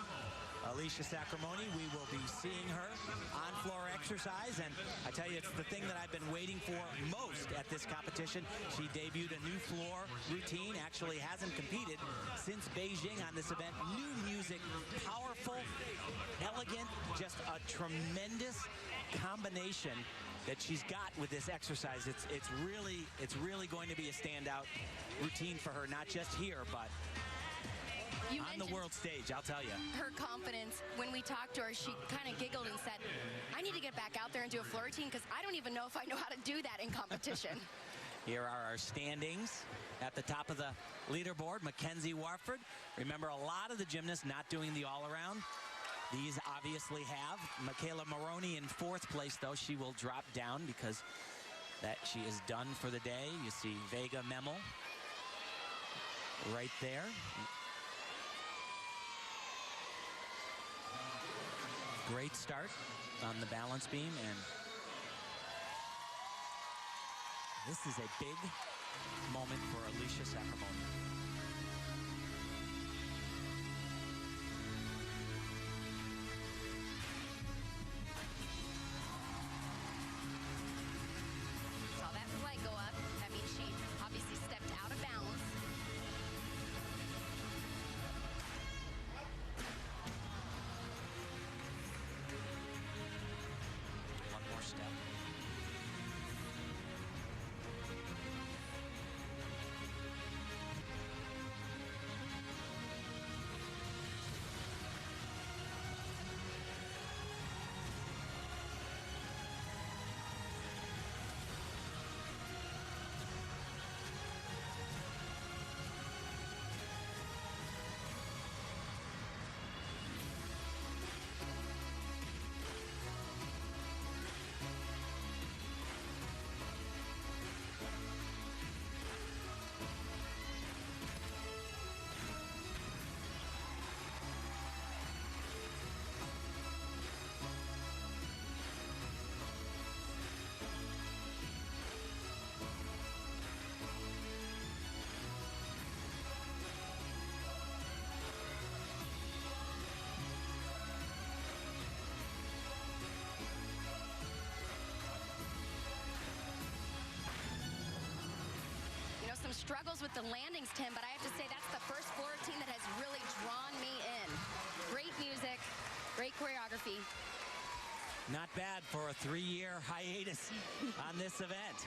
Alicia Sacramone. We will be seeing her on floor exercise, and I tell you, it's the thing that I've been waiting for most at this competition. She debuted a new floor routine, actually hasn't competed since Beijing on this event. New music, powerful, elegant, just a tremendous combination that she's got with this exercise. It's really going to be a standout routine for her, not just here, but on the world stage, I'll tell you. Her confidence, when we talked to her, she kind of giggled and said, I need to get back out there and do a floor routine because I don't even know if I know how to do that in competition. Here are our standings at the top of the leaderboard. Mackenzie Warford. Remember, a lot of the gymnasts not doing the all-around. These obviously have. Michaela Maroney in 4th place, though. She will drop down because that she is done for the day. You see Vega Memel right there. Great start on the balance beam, and this is a big moment for Alicia Sacramone. Saw that flag go up. That means she obviously stepped out of bounds. struggles with the landings, Tim, but I have to say that's the first floor routine that has really drawn me in. Great music, great choreography. Not bad for a 3-year hiatus on this event.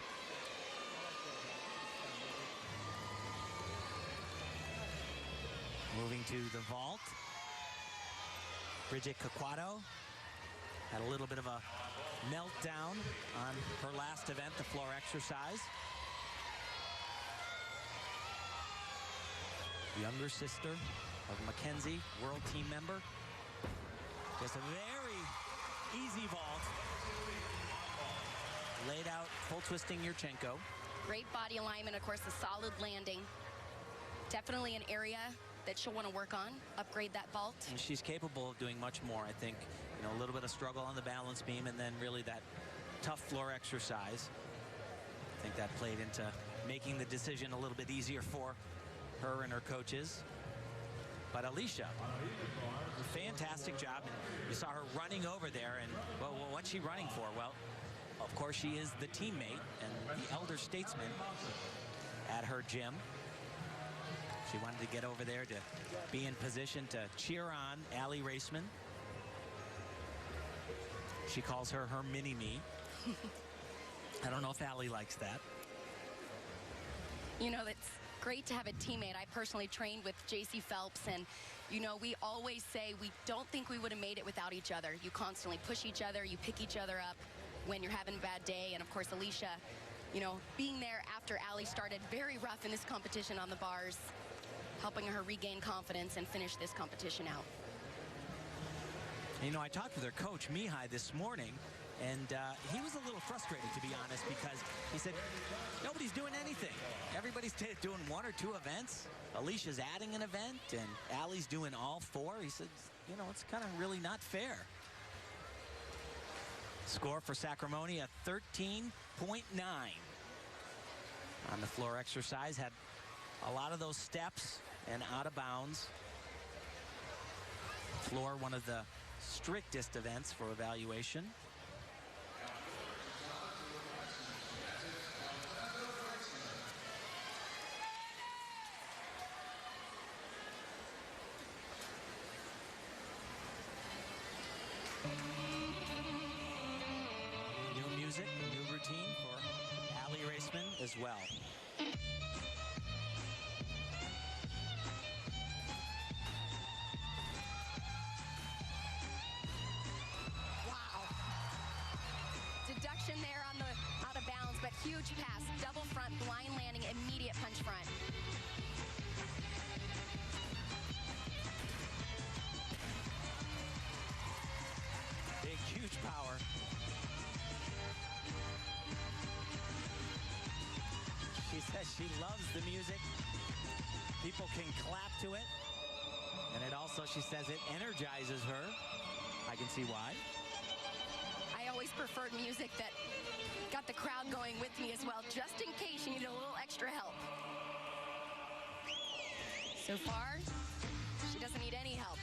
Moving to the vault. Bridget Caquato had a little bit of a meltdown on her last event, the floor exercise. Younger sister of Mackenzie, world team member. Just a very easy vault. Laid out, full twisting Yurchenko. Great body alignment, of course, the solid landing. Definitely an area that she'll want to work on, upgrade that vault. And she's capable of doing much more, I think. You know, a little bit of struggle on the balance beam and then really that tough floor exercise. I think that played into making the decision a little bit easier for her and her coaches. But Alicia, a fantastic job. And you saw her running over there. And, well, what's she running for? Well, of course, she is the teammate and the elder statesman at her gym. She wanted to get over there to be in position to cheer on Allie Raisman. She calls her mini-me. I don't know if Allie likes that. You know, it's great to have a teammate. I personally trained with JC Phelps, and, you know, we always say we don't think we would have made it without each other. You constantly push each other, you pick each other up when you're having a bad day. And, of course, Alicia, you know, being there after Allie started very rough in this competition on the bars, helping her regain confidence and finish this competition out. You know, I talked with her coach, Mihai, this morning, and he was a little frustrated, to be honest, because he said, nobody's doing anything. Everybody's doing 1 or 2 events. Alicia's adding an event, and Allie's doing all 4. He said, you know, it's kind of really not fair. Score for Sacramone, a 13.9. On the floor exercise, had a lot of those steps and out of bounds. Floor, one of the strictest events for evaluation. New music, new routine for Allie Raisman as well. There on the out of bounds, but huge pass, double front, blind landing, immediate punch front. Big, huge power. She says she loves the music. People can clap to it. And it also, she says, it energizes her. I can see why. I always preferred music that got the crowd going with me as well, just in case you need a little extra help. So far, she doesn't need any help.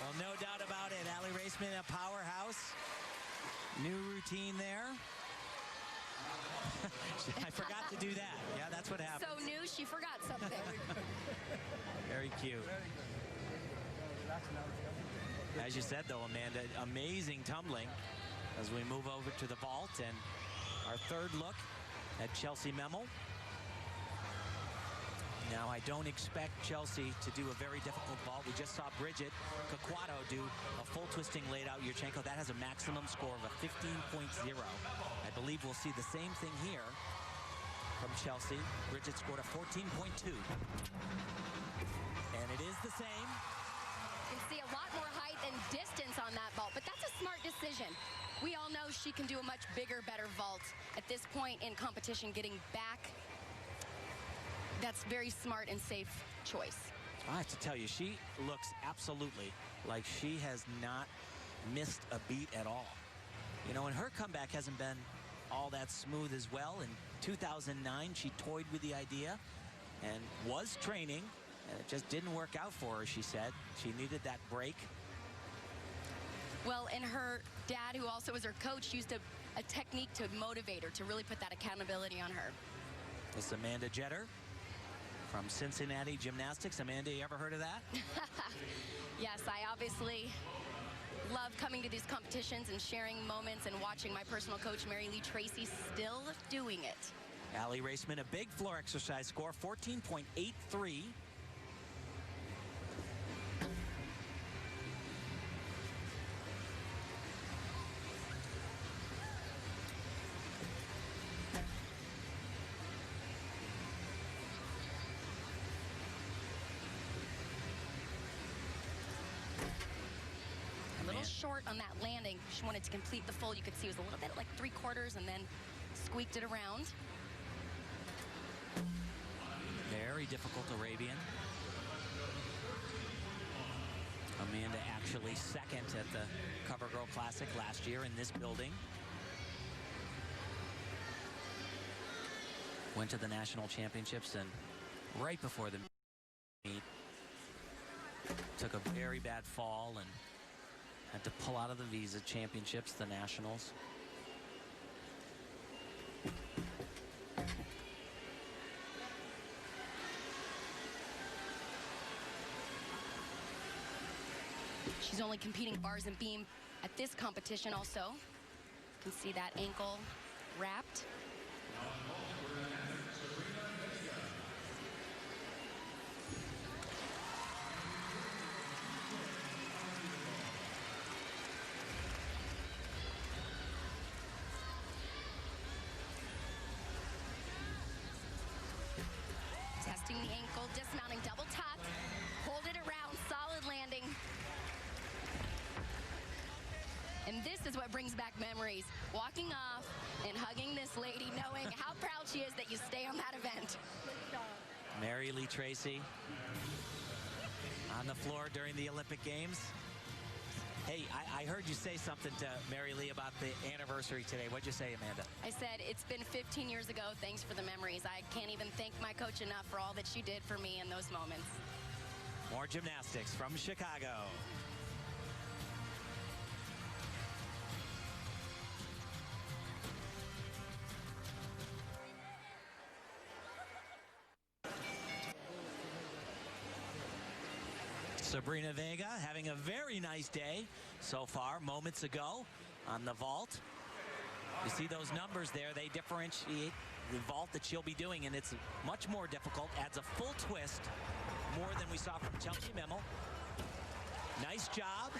Well, no doubt about it. Allie Raisman, a powerhouse. New routine there. I forgot to do that. Yeah, that's what happened. So new, she forgot something. Very cute. As you said, though, Amanda, amazing tumbling as we move over to the vault and our third look at Chelsea Memel. Now, I don't expect Chelsea to do a very difficult vault. We just saw Bridget Caquato do a full twisting laid out Yurchenko. That has a maximum score of a 15.0. I believe we'll see the same thing here from Chelsea. Bridget scored a 14.2. And it is the same. You can see a lot more height and distance she can do a much bigger, better vault. At this point in competition, getting back, that's very smart and safe choice. I have to tell you, she looks absolutely like she has not missed a beat at all. You know, and her comeback hasn't been all that smooth as well. In 2009, she toyed with the idea and was training, and it just didn't work out for her, she said. She needed that break. Well, and her dad, who also was her coach, used a technique to motivate her, to really put that accountability on her. This is Amanda Jeter from Cincinnati Gymnastics. Amanda, you ever heard of that? Yes, I obviously love coming to these competitions and sharing moments and watching my personal coach, Mary Lee Tracy, still doing it. Allie Raisman, a big floor exercise score, 14.83. Short on that landing. She wanted to complete the full. You could see it was a little bit like 3/4 and then squeaked it around. Very difficult Arabian. Amanda actually second at the CoverGirl Classic last year in this building. Went to the national championships, and right before the meet took a very bad fall and had to pull out of the Visa Championships, the Nationals. She's only competing bars and beam at this competition also. You can see that ankle wrapped. Testing the ankle, dismounting, double tuck, hold it around, solid landing. And this is what brings back memories. Walking off and hugging this lady, knowing how proud she is that you stay on that event. Mary Lee Tracy on the floor during the Olympic Games. Hey, I heard you say something to Mary Lee about the anniversary today. What'd you say, Amanda? I said, it's been 15 years ago. Thanks for the memories. I can't even thank my coach enough for all that she did for me in those moments. More gymnastics from Chicago. Sabrina Vega having a very nice day so far. Moments ago on the vault. You see those numbers there. They differentiate the vault that she'll be doing, and it's much more difficult. Adds a full twist, more than we saw from Chelsea Memmel. Nice job.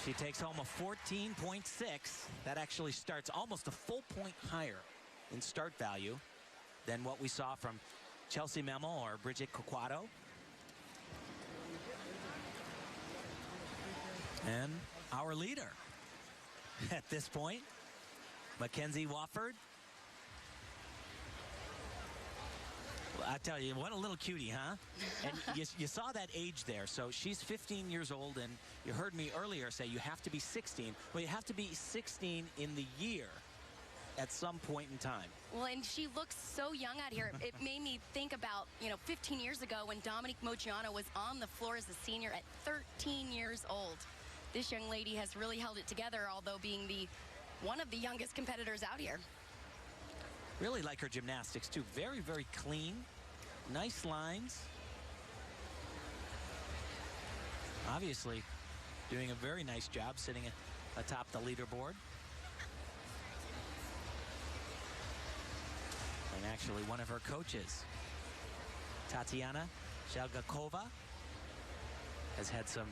She takes home a 14.6. That actually starts almost a full point higher in start value than what we saw from Chelsea Memmel or Bridget Coquato. And our leader at this point, Mackenzie Wofford. Well, I tell you, what a little cutie, huh? And you saw that age there. So she's 15 years old, and you heard me earlier say you have to be 16. Well, you have to be 16 in the year at some point in time. Well, and she looks so young out here. It made me think about, 15 years ago when Dominique Moceanu was on the floor as a senior at 13 years old. This young lady has really held it together, although being one of the youngest competitors out here. Really like her gymnastics, too. Very, very clean. Nice lines. Obviously doing a very nice job sitting atop the leaderboard. And actually one of her coaches, Tatiana Shelgakova, has had some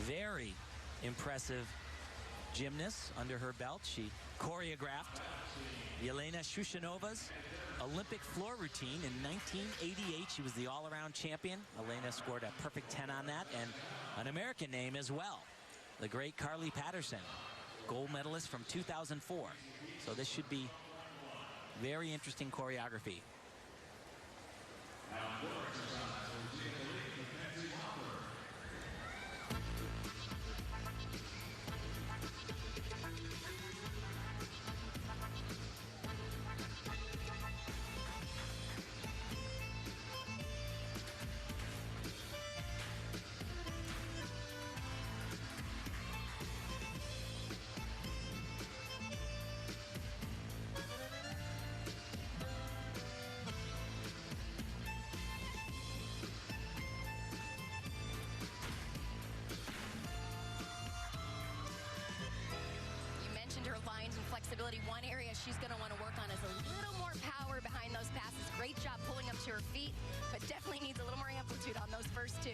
very impressive gymnasts under her belt. She choreographed Yelena Shushanova's Olympic floor routine in 1988. She was the all-around champion. Elena scored a perfect 10 on that, and an American name as well, the great Carly Patterson. gold medalist from 2004. So this should be very interesting choreography. Her lines and flexibility. One area she's going to want to work on is a little more power behind those passes. Great job pulling up to her feet, but definitely needs a little more amplitude on those first two.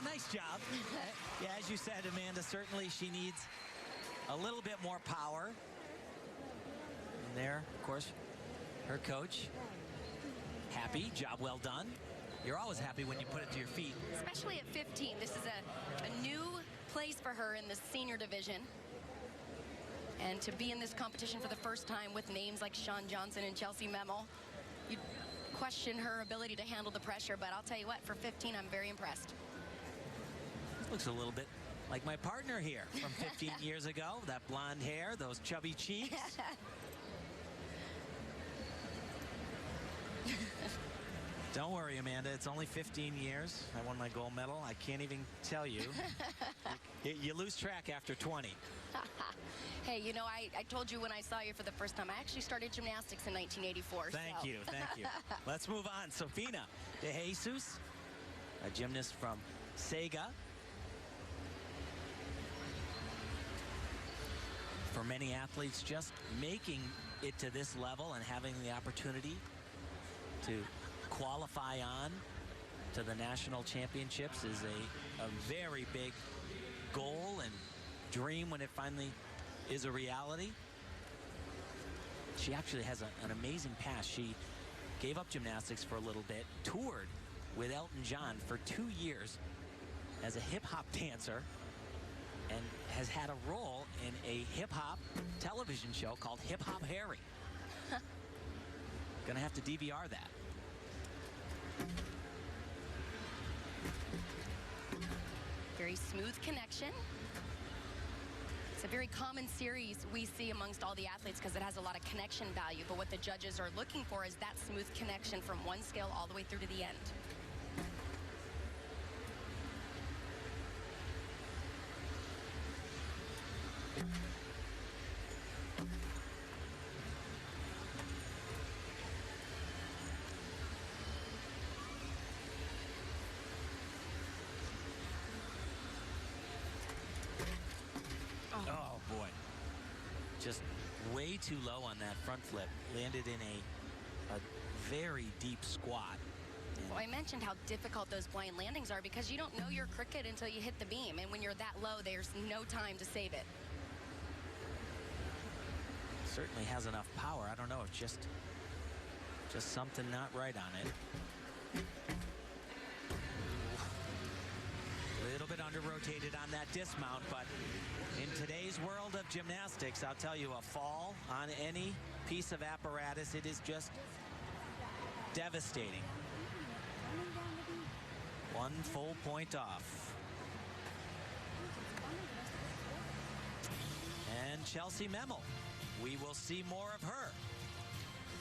Nice job. Yeah, as you said, Amanda, certainly she needs a little bit more power. And there, of course, her coach. Happy, job well done. You're always happy when you put it to your feet. Especially at 15. This is a new place for her in the senior division. And to be in this competition for the first time with names like Shawn Johnson and Chelsea Memel, you question her ability to handle the pressure. But I'll tell you what, for 15, I'm very impressed. Looks a little bit like my partner here from 15 years ago. That blonde hair, those chubby cheeks. Don't worry, Amanda. It's only 15 years. I won my gold medal. I can't even tell you. You lose track after 20. Hey, you know, I told you when I saw you for the first time, I actually started gymnastics in 1984. Thank you. Let's move on. Sofina de Jesus, a gymnast from Sega. For many athletes, just making it to this level and having the opportunity to qualify on to the national championships is a very big goal and dream when it finally is a reality. She actually has an amazing past. She gave up gymnastics for a little bit, toured with Elton John for 2 years as a hip-hop dancer, and has had a role in a hip-hop television show called Hip Hop Harry. Gonna have to DVR that. Very smooth connection. It's a very common series we see amongst all the athletes because it has a lot of connection value, but what the judges are looking for is that smooth connection from one scale all the way through to the end. Oh boy, just way too low on that front flip. Landed in a very deep squat. Well, I mentioned how difficult those blind landings are because you don't know your cricket until you hit the beam, and when you're that low, there's no time to save it. Certainly has enough power. I don't know, it's just something not right on it. A little bit under-rotated on that dismount, but in today's world of gymnastics, I'll tell you, a fall on any piece of apparatus, it is just devastating. 1 full point off. And Chelsea Memel, we will see more of her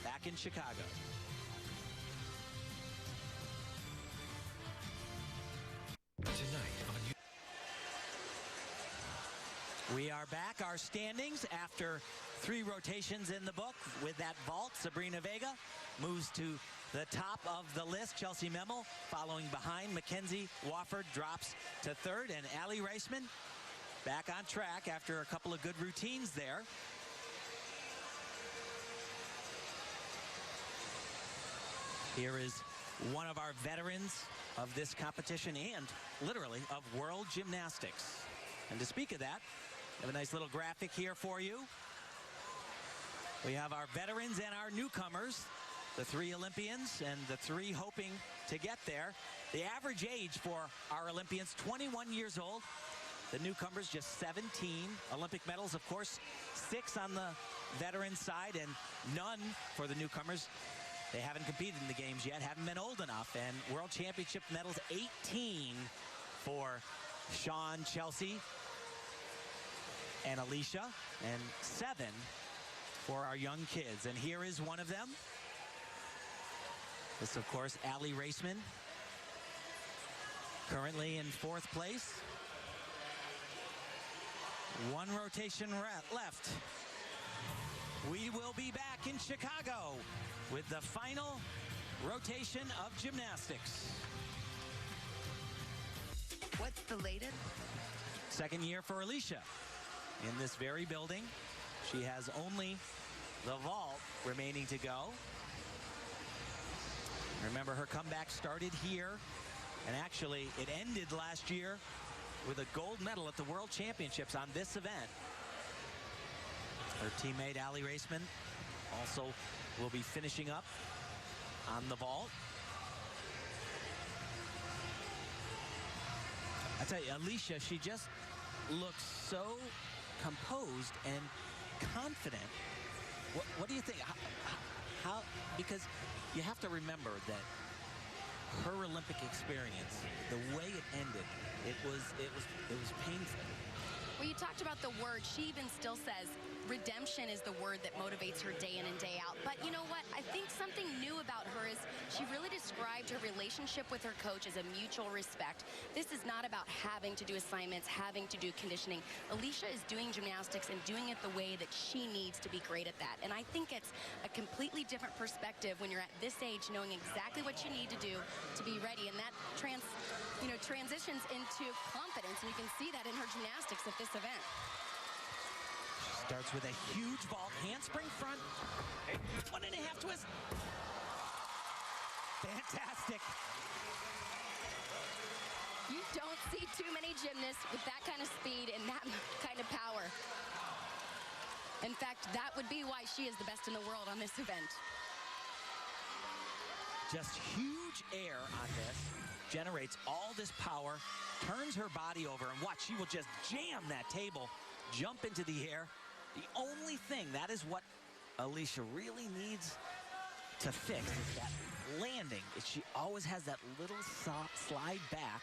back in Chicago. Tonight on We are back. Our standings after 3 rotations in the book. With that vault, Sabrina Vega moves to the top of the list. Chelsea Memel following behind. Mackenzie Wofford drops to 3rd. And Allie Raisman back on track after a couple of good routines there. Here is one of our veterans of this competition and literally of world gymnastics. And to speak of that, I have a nice little graphic here for you. We have our veterans and our newcomers, the 3 Olympians and the 3 hoping to get there. The average age for our Olympians, 21 years old. The newcomers, just 17. Olympic medals, of course, 6 on the veteran side and none for the newcomers. They haven't competed in the games yet, haven't been old enough. And World Championship medals, 18 for Shawn, Chelsea, and Alicia, and 7 for our young kids. And here is one of them. This, of course, Allie Raisman, currently in 4th place. 1 rotation left. We will be back in Chicago with the final rotation of gymnastics. What's the latest? 2nd year for Alicia in this very building. She has only the vault remaining to go. Remember, her comeback started here, and actually it ended last year with a gold medal at the World Championships on this event. Her teammate Allie Raisman also will be finishing up on the vault. I tell you, Alicia, she just looks so composed and confident. What do you think? How? Because you have to remember that her Olympic experience, the way it ended, it was painful. Well, you talked about the word. She even still says redemption is the word that motivates her day in and day out. But you know what? I think something new about her is she really described her relationship with her coach as a mutual respect. This is not about having to do assignments, having to do conditioning. Alicia is doing gymnastics and doing it the way that she needs to be great at that. And I think it's a completely different perspective when you're at this age, knowing exactly what you need to do to be ready. And that transitions into confidence. And you can see that in her gymnastics at this event. Starts with a huge vault, handspring front, 1.5 twist. Fantastic. You don't see too many gymnasts with that kind of speed and that kind of power. In fact, that would be why she is the best in the world on this event. Just huge air on this, generates all this power, turns her body over, and watch, she will just jam that table, jump into the air. The only thing, that is what Alicia really needs to fix, is that landing. She always has that little slide back.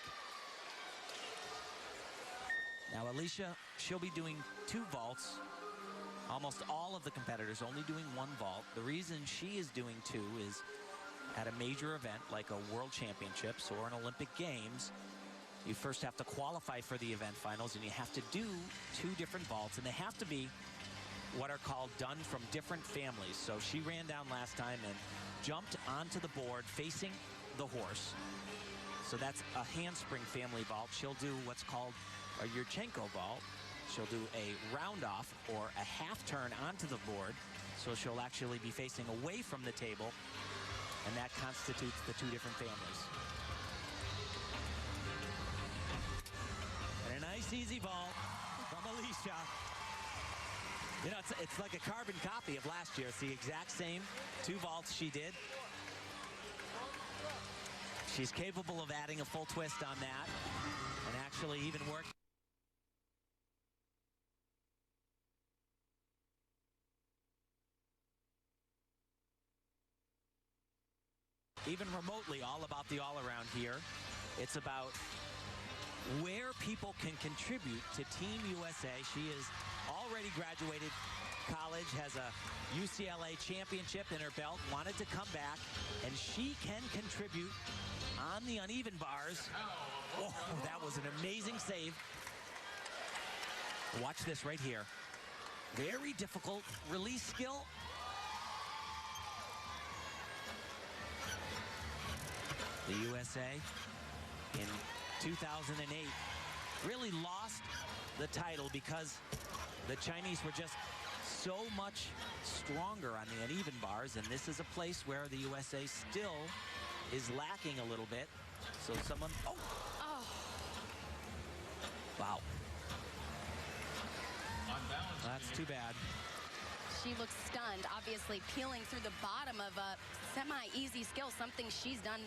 Now Alicia, she'll be doing 2 vaults. Almost all of the competitors only doing 1 vault. The reason she is doing 2 is at a major event like a World Championships or an Olympic Games, you first have to qualify for the event finals, and you have to do 2 different vaults, and they have to be what are called done from different families. So she ran down last time and jumped onto the board facing the horse. So that's a handspring family vault. She'll do what's called a Yurchenko vault. She'll do a round off or a half turn onto the board. So she'll actually be facing away from the table, and that constitutes the 2 different families. And a nice easy vault from Alicia. You know, it's like a carbon copy of last year. It's the exact same 2 vaults she did. She's capable of adding a full twist on that and actually even work. Even remotely all about the all-around here. It's about where people can contribute to Team USA. She is already graduated college, has a UCLA championship in her belt, wanted to come back, and she can contribute on the uneven bars. Oh, that was an amazing save Watch this right here. Very difficult release skill. The USA in 2008 really lost the title because the Chinese were just so much stronger on the uneven bars, and this is a place where the USA still is lacking a little bit. So someone, wow. That's too bad. She looks stunned, obviously peeling through the bottom of a semi-easy skill, something she's done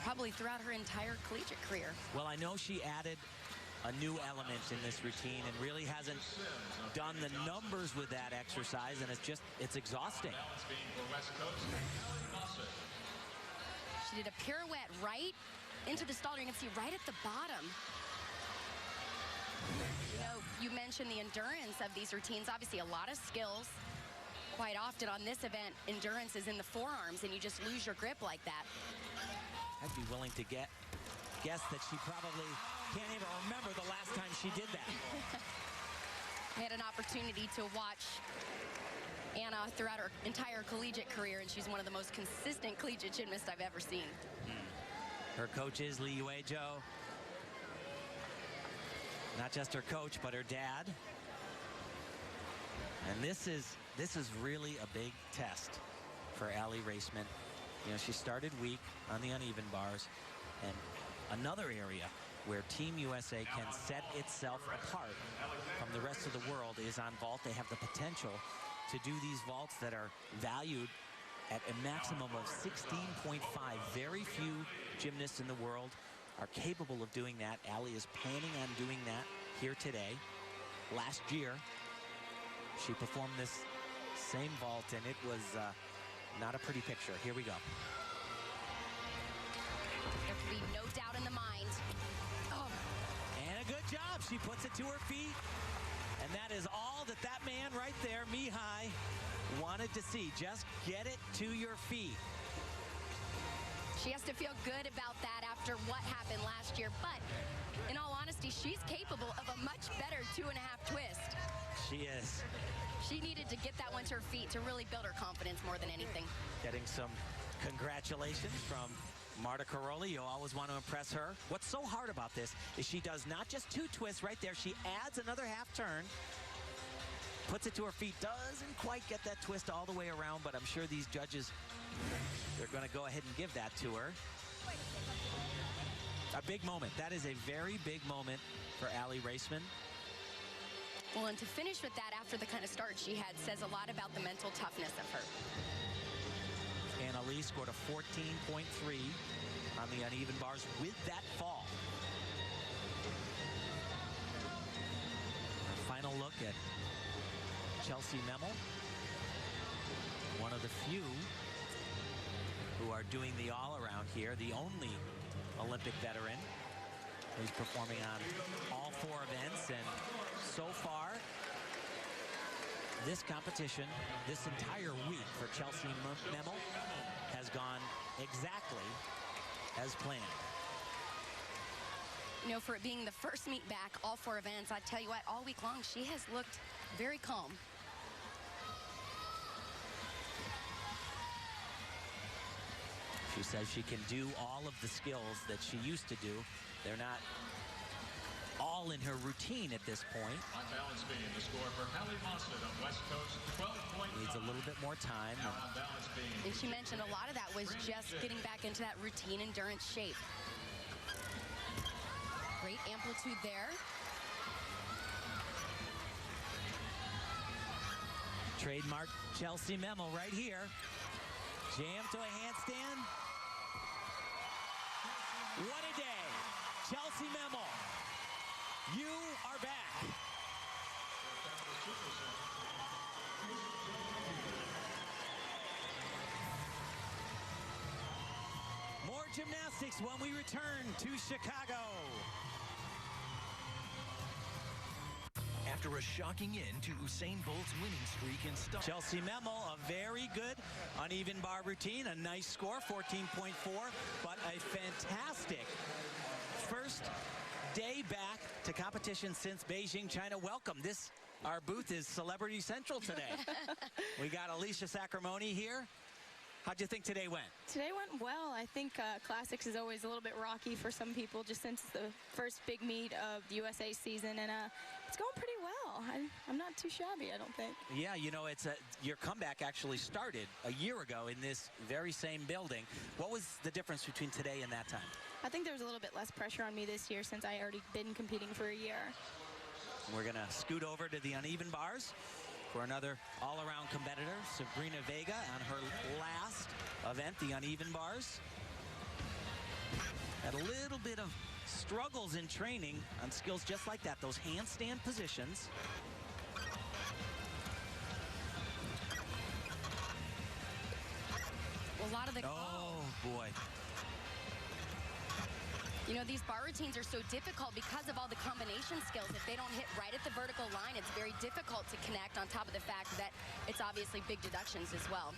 probably throughout her entire collegiate career. Well, I know she added a new element in this routine and really hasn't done the numbers with that exercise, and it's exhausting. She did a pirouette right into the stall. You can see right at the bottom. You know, you mentioned the endurance of these routines. Obviously, a lot of skills. Quite often on this event, endurance is in the forearms, and you just lose your grip like that. I'd be willing to guess that she probably can't even remember the last time she did that. I had an opportunity to watch Anna throughout her entire collegiate career, and she's one of the most consistent collegiate gymnasts I've ever seen. Her coach is Li Yuezhou. Not just her coach, but her dad. And this is really a big test for Aly Raisman. You know, she started weak on the uneven bars, and another area where Team USA can set itself apart from the rest of the world is on vault. They have the potential to do these vaults that are valued at a maximum of 16.5. Very few gymnasts in the world are capable of doing that. Aly is planning on doing that here today. Last year, she performed this same vault, and it was not a pretty picture. Here we go. There can be no doubt in the mind. Oh. And a good job. She puts it to her feet. And that is all that man right there, Mihai, wanted to see. Just get it to your feet. She has to feel good about that after what happened last year. But in all honesty, she's capable of a much better 2.5 twist. She is. She needed to get that one to her feet to really build her confidence more than anything. Getting some congratulations from Marta Caroli. You always want to impress her. What's so hard about this is she does not just 2 twists right there. She adds another half turn, puts it to her feet, doesn't quite get that twist all the way around, but I'm sure these judges, they're going to go ahead and give that to her. A big moment. That is a very big moment for Aly Raisman. Well, and to finish with that after the kind of start she had says a lot about the mental toughness of her. Anna Lee scored a 14.3 on the uneven bars with that fall. Our final look at Chelsea Memel, one of the few who are doing the all-around here, the only Olympic veteran who's performing on all 4 events. And so far, this competition, this entire week for Chelsea Memel has gone exactly as planned. You know, for it being the first meet back, all 4 events, I tell you what, all week long, she has looked very calm. She says she can do all of the skills that she used to do. They're not all in her routine at this point. On balance beam, the score for Hallie Mostert of West Coast, 12.5. Needs a little bit more time. On balance beam. And she mentioned a lot of that was just getting back into that routine endurance shape. Great amplitude there. Trademark Chelsea Memel right here. Jam to a handstand. What a day. Chelsea Memel, you are back. More gymnastics when we return to Chicago. After a shocking end to Usain Bolt's winning streak in style. Chelsea Memel, a very good uneven bar routine, a nice score, 14.4, but a fantastic first day back to competition since Beijing, China. Welcome. Our booth is Celebrity Central today. We got Alicia Sacramone here. How'd you think today went? Today went well. I think Classics is always a little bit rocky for some people just since it's the first big meet of the USA season, and it's going pretty well. I'm not too shabby, I don't think. Yeah, you know, your comeback actually started a year ago in this very same building. What was the difference between today and that time? I think there was a little bit less pressure on me this year since I already been competing for a year. We're going to scoot over to the uneven bars for another all-around competitor, Sabrina Vega, on her last event, the uneven bars. Had a little bit of struggles in training on skills just like that, those handstand positions. A lot of the... Oh, boy. You know, these bar routines are so difficult because of all the combination skills. If they don't hit right at the vertical line, it's very difficult to connect, on top of the fact that it's obviously big deductions as well.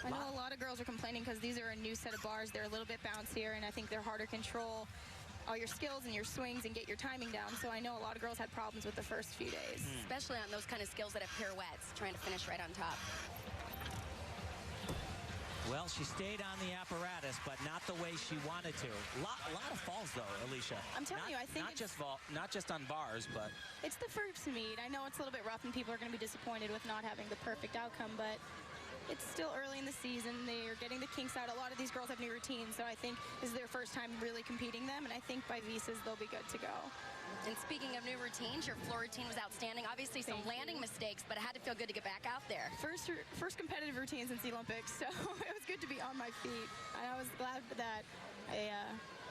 I know a lot of girls are complaining because these are a new set of bars. They're a little bit bouncier, and I think they're harder to control all your skills and your swings and get your timing down. So I know a lot of girls had problems with the first few days. Especially on those kind of skills that have pirouettes, trying to finish right on top. Well, she stayed on the apparatus, but not the way she wanted to. A lot of falls, though, Alicia. I'm telling you, I think not just on bars, but it's the first meet. I know it's a little bit rough, and people are going to be disappointed with not having the perfect outcome, but it's still early in the season. They're getting the kinks out. A lot of these girls have new routines, so I think this is their first time really competing them, and I think by visas they'll be good to go. And speaking of new routines, your floor routine was outstanding. Obviously some landing mistakes, but it had to feel good to get back out there. First competitive routine since the Olympics, so it was good to be on my feet. And I was glad that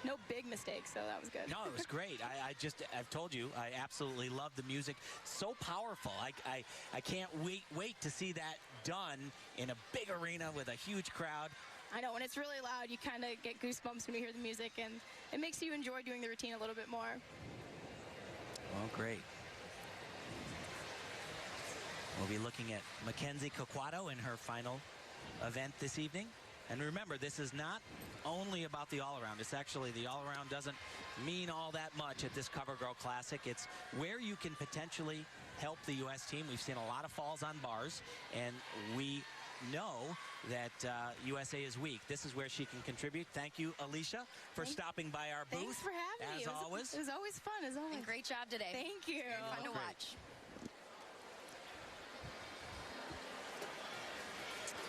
no big mistakes, so that was good. No, it was great. I've told you, I absolutely love the music. So powerful. I can't wait to see that done in a big arena with a huge crowd. I know, when it's really loud, you kind of get goosebumps when you hear the music, and it makes you enjoy doing the routine a little bit more. Well, great. We'll be looking at Mackenzie Coquato in her final event this evening. And remember, this is not only about the all-around. It's actually the all-around doesn't mean all that much at this CoverGirl Classic. It's where you can potentially help the U.S. team. We've seen a lot of falls on bars, and we know that USA is weak. This is where she can contribute. Thank you, Alicia, for stopping by our booth. Thanks for having me. As always. It was always fun, as always. And great job today. Thank you. Fun to watch.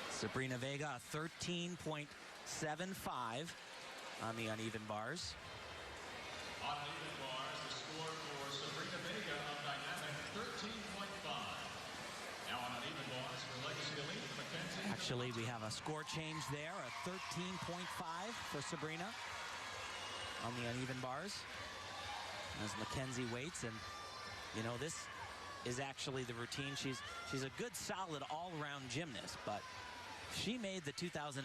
Sabrina Vega, 13.75 on the uneven bars. On uneven bars, the score for Sabrina Vega of Dynamic, 13.5. Now on uneven bars for Legacy Elite, Mackenzie. Actually, we have a score change there, a 13.5 for Sabrina on the uneven bars as Mackenzie waits. And, you know, this is actually the routine. She's a good, solid all-around gymnast, but she made the 2010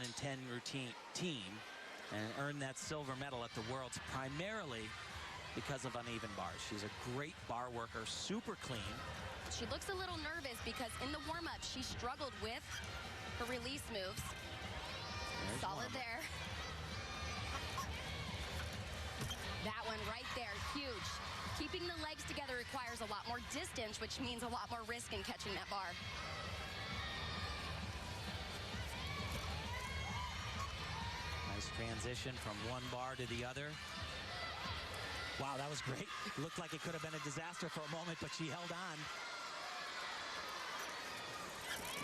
routine team and earned that silver medal at the Worlds primarily because of uneven bars. She's a great bar worker, super clean. She looks a little nervous because in the warm-up she struggled with her release moves. Solid there. That one right there, huge. Keeping the legs together requires a lot more distance, which means a lot more risk in catching that bar. Nice transition from one bar to the other. Wow, that was great. Looked like it could have been a disaster for a moment, but she held on.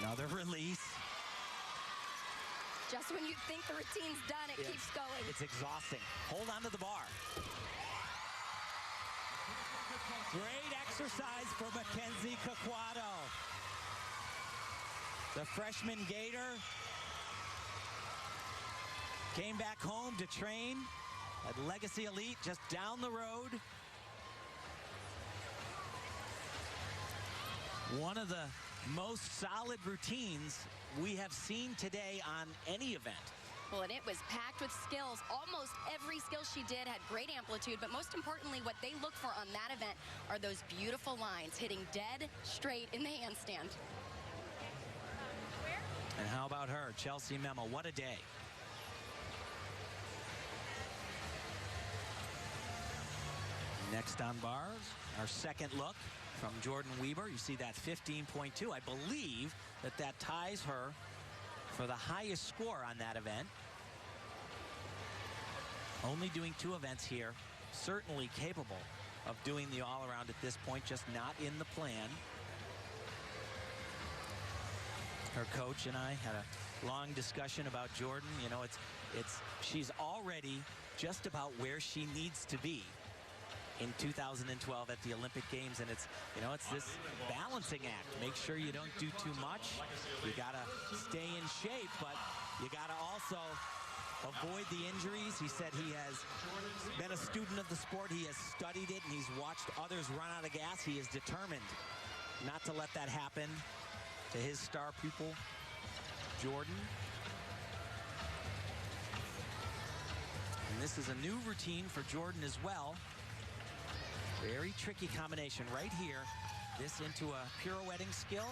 Another release. Just when you think the routine's done, it keeps going. It's exhausting. Hold on to the bar. Great exercise for Mackenzie Coquato. The freshman Gator came back home to train at Legacy Elite just down the road. One of the most solid routines we have seen today on any event. Well, and it was packed with skills. Almost every skill she did had great amplitude, but most importantly, what they look for on that event are those beautiful lines, hitting dead straight in the handstand. And how about her, Chelsea Memo? What a day. Next on bars, our second look from Jordan Weber. You see that 15.2. I believe that ties her for the highest score on that event. Only doing 2 events here. Certainly capable of doing the all-around at this point, just not in the plan. Her coach and I had a long discussion about Jordan. You know, she's already just about where she needs to be in 2012 at the Olympic Games, and it's this balancing act. Make sure you don't do too much. You gotta stay in shape, but you gotta also avoid the injuries. He said he has been a student of the sport. He has studied it, and he's watched others run out of gas. He is determined not to let that happen to his star pupil, Jordan. And this is a new routine for Jordan as well. Very tricky combination right here. This into a pirouetting skill.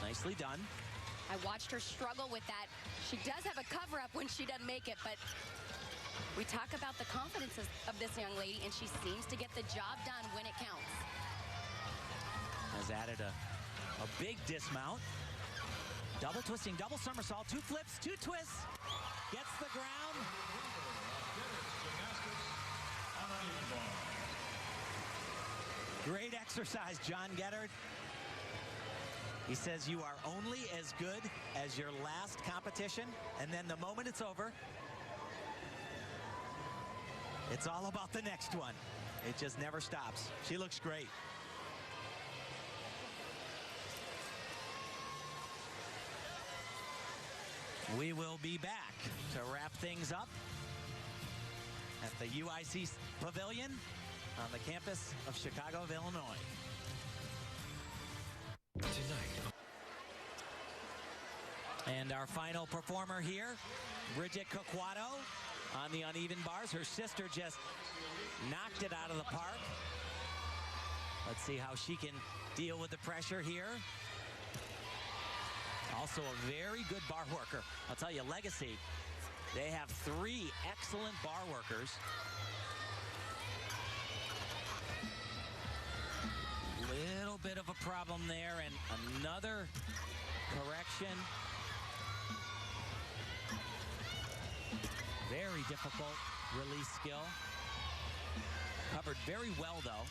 Nicely done. I watched her struggle with that. She does have a cover-up when she doesn't make it, but we talk about the confidence of this young lady, and she seems to get the job done when it counts. Has added a big dismount. Double twisting, double somersault, 2 flips, 2 twists. Gets the ground. Great exercise, John Geddard. He says you are only as good as your last competition, and then the moment it's over, it's all about the next one. It just never stops. She looks great. We will be back to wrap things up at the UIC Pavilion on the campus of Chicago of Illinois. Tonight. And our final performer here, Bridget Coquato on the uneven bars. Her sister just knocked it out of the park. Let's see how she can deal with the pressure here. Also a very good bar worker. I'll tell you, Legacy, they have 3 excellent bar workers. Little bit of a problem there, and another correction. Very difficult release skill. Covered very well, though.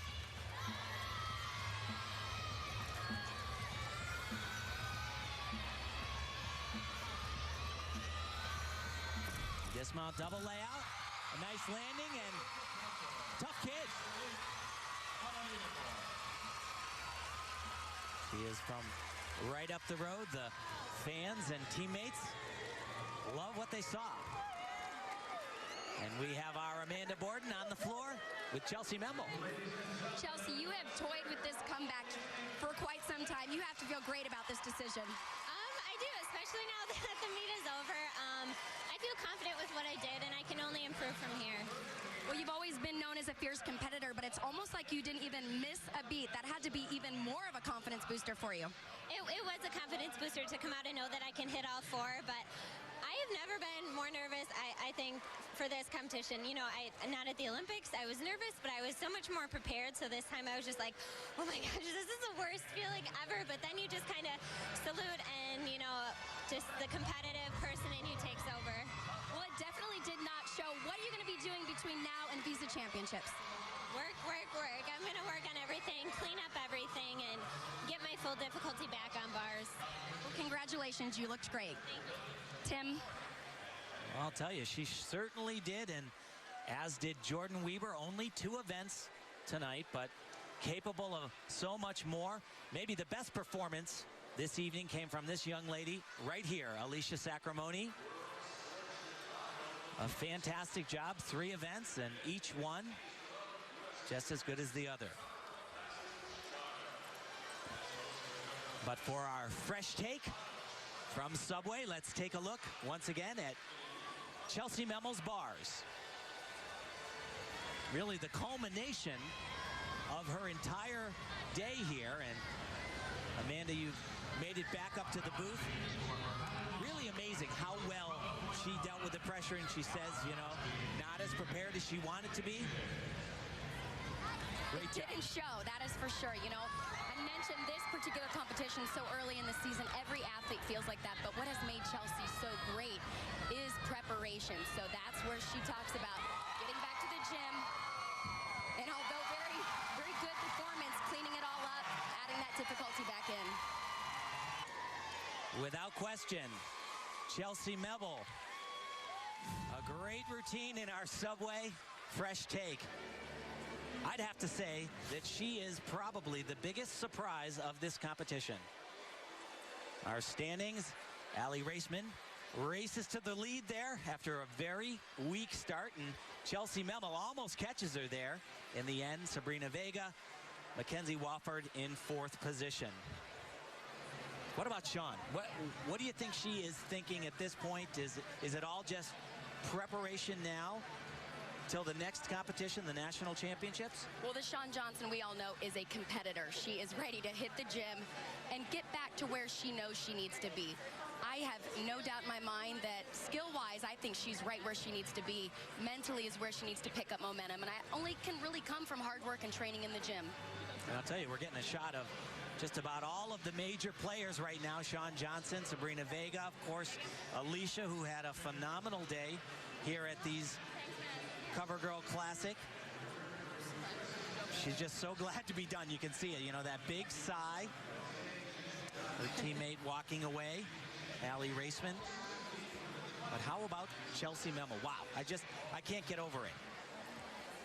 Dismount double layout. A nice landing, and tough kid. She is from right up the road. The fans and teammates love what they saw. And we have our Amanda Borden on the floor with Chelsea Memel. Chelsea, you have toyed with this comeback for quite some time. You have to feel great about this decision. I do, especially now that the meet is over. I feel confident with what I did, and I can only improve from here. Well, you've always been known as a fierce competitor, but it's almost like you didn't even miss a beat. That had to be even more of a confidence booster for you. It was a confidence booster to come out and know that I can hit all 4, but I have never been more nervous, I think, for this competition. You know, not at the Olympics, I was nervous, but I was so much more prepared. So this time I was just like, oh my gosh, this is the worst feeling ever. But then you just kind of salute, and, you know, just the competitive person in you takes over. Well, it definitely did not show. What are you going to be doing between now and Visa Championships? Work, work, work. I'm going to work on everything, clean up everything, and get my full difficulty back on bars. Well, congratulations. You looked great. Thank you. Tim? Well, I'll tell you, she certainly did, and as did Jordan Weber. Only 2 events tonight, but capable of so much more. Maybe the best performance this evening came from this young lady right here, Alicia Sacramone. A fantastic job, 3 events, and each one just as good as the other. But for our fresh take from Subway, let's take a look once again at Chelsea Memel's bars. Really the culmination of her entire day here. And Amanda, you've made it back up to the booth. Really amazing how well she dealt with the pressure, and she says, you know, not as prepared as she wanted to be. Great It job. didn't show, that is for sure. You know, I mentioned this particular competition so early in the season. Every athlete feels like that, but what has made Chelsea so great is preparation. So that's where she talks about getting back to the gym. And although very, very good performance, cleaning it all up, adding that difficulty back in. Without question, Chelsea Mebel. A great routine in our Subway Fresh Take. I'd have to say that she is probably the biggest surprise of this competition. Our standings, Allie Raisman races to the lead there after a very weak start, and Chelsea Mebel almost catches her there. In the end, Sabrina Vega, Mackenzie Wofford in 4th position. What about Shawn? What do you think she is thinking at this point? Is it all just preparation now till the next competition, the national championships? Well, the Shawn Johnson, we all know, is a competitor. She is ready to hit the gym and get back to where she knows she needs to be. I have no doubt in my mind that skill-wise, I think she's right where she needs to be. Mentally is where she needs to pick up momentum, and I only can really come from hard work and training in the gym. And I'll tell you, we're getting a shot of just about all of the major players right now. Shawn Johnson, Sabrina Vega, of course, Alicia, who had a phenomenal day here at these CoverGirl Classic. She's just so glad to be done. You can see it, you know, that big sigh. Her teammate walking away, Allie Raisman. But how about Chelsea Mebel? Wow, I can't get over it.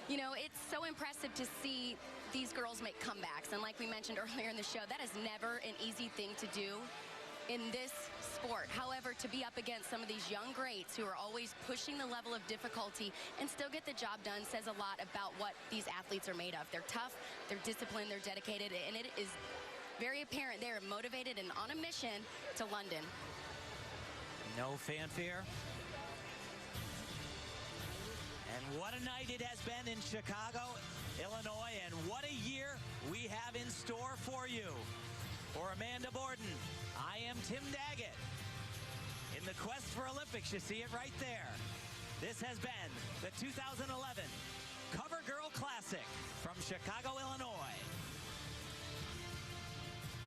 You know, it's so impressive to see these girls make comebacks. And like we mentioned earlier in the show, that is never an easy thing to do in this sport. However, to be up against some of these young greats who are always pushing the level of difficulty and still get the job done says a lot about what these athletes are made of. They're tough, they're disciplined, they're dedicated, and it is very apparent they're motivated and on a mission to London. No fanfare. And what a night it has been in Chicago, Illinois, and what a year we have in store for you. For Amanda Borden, I am Tim Daggett. In the quest for Olympics, you see it right there. This has been the 2011 CoverGirl Classic from Chicago, Illinois.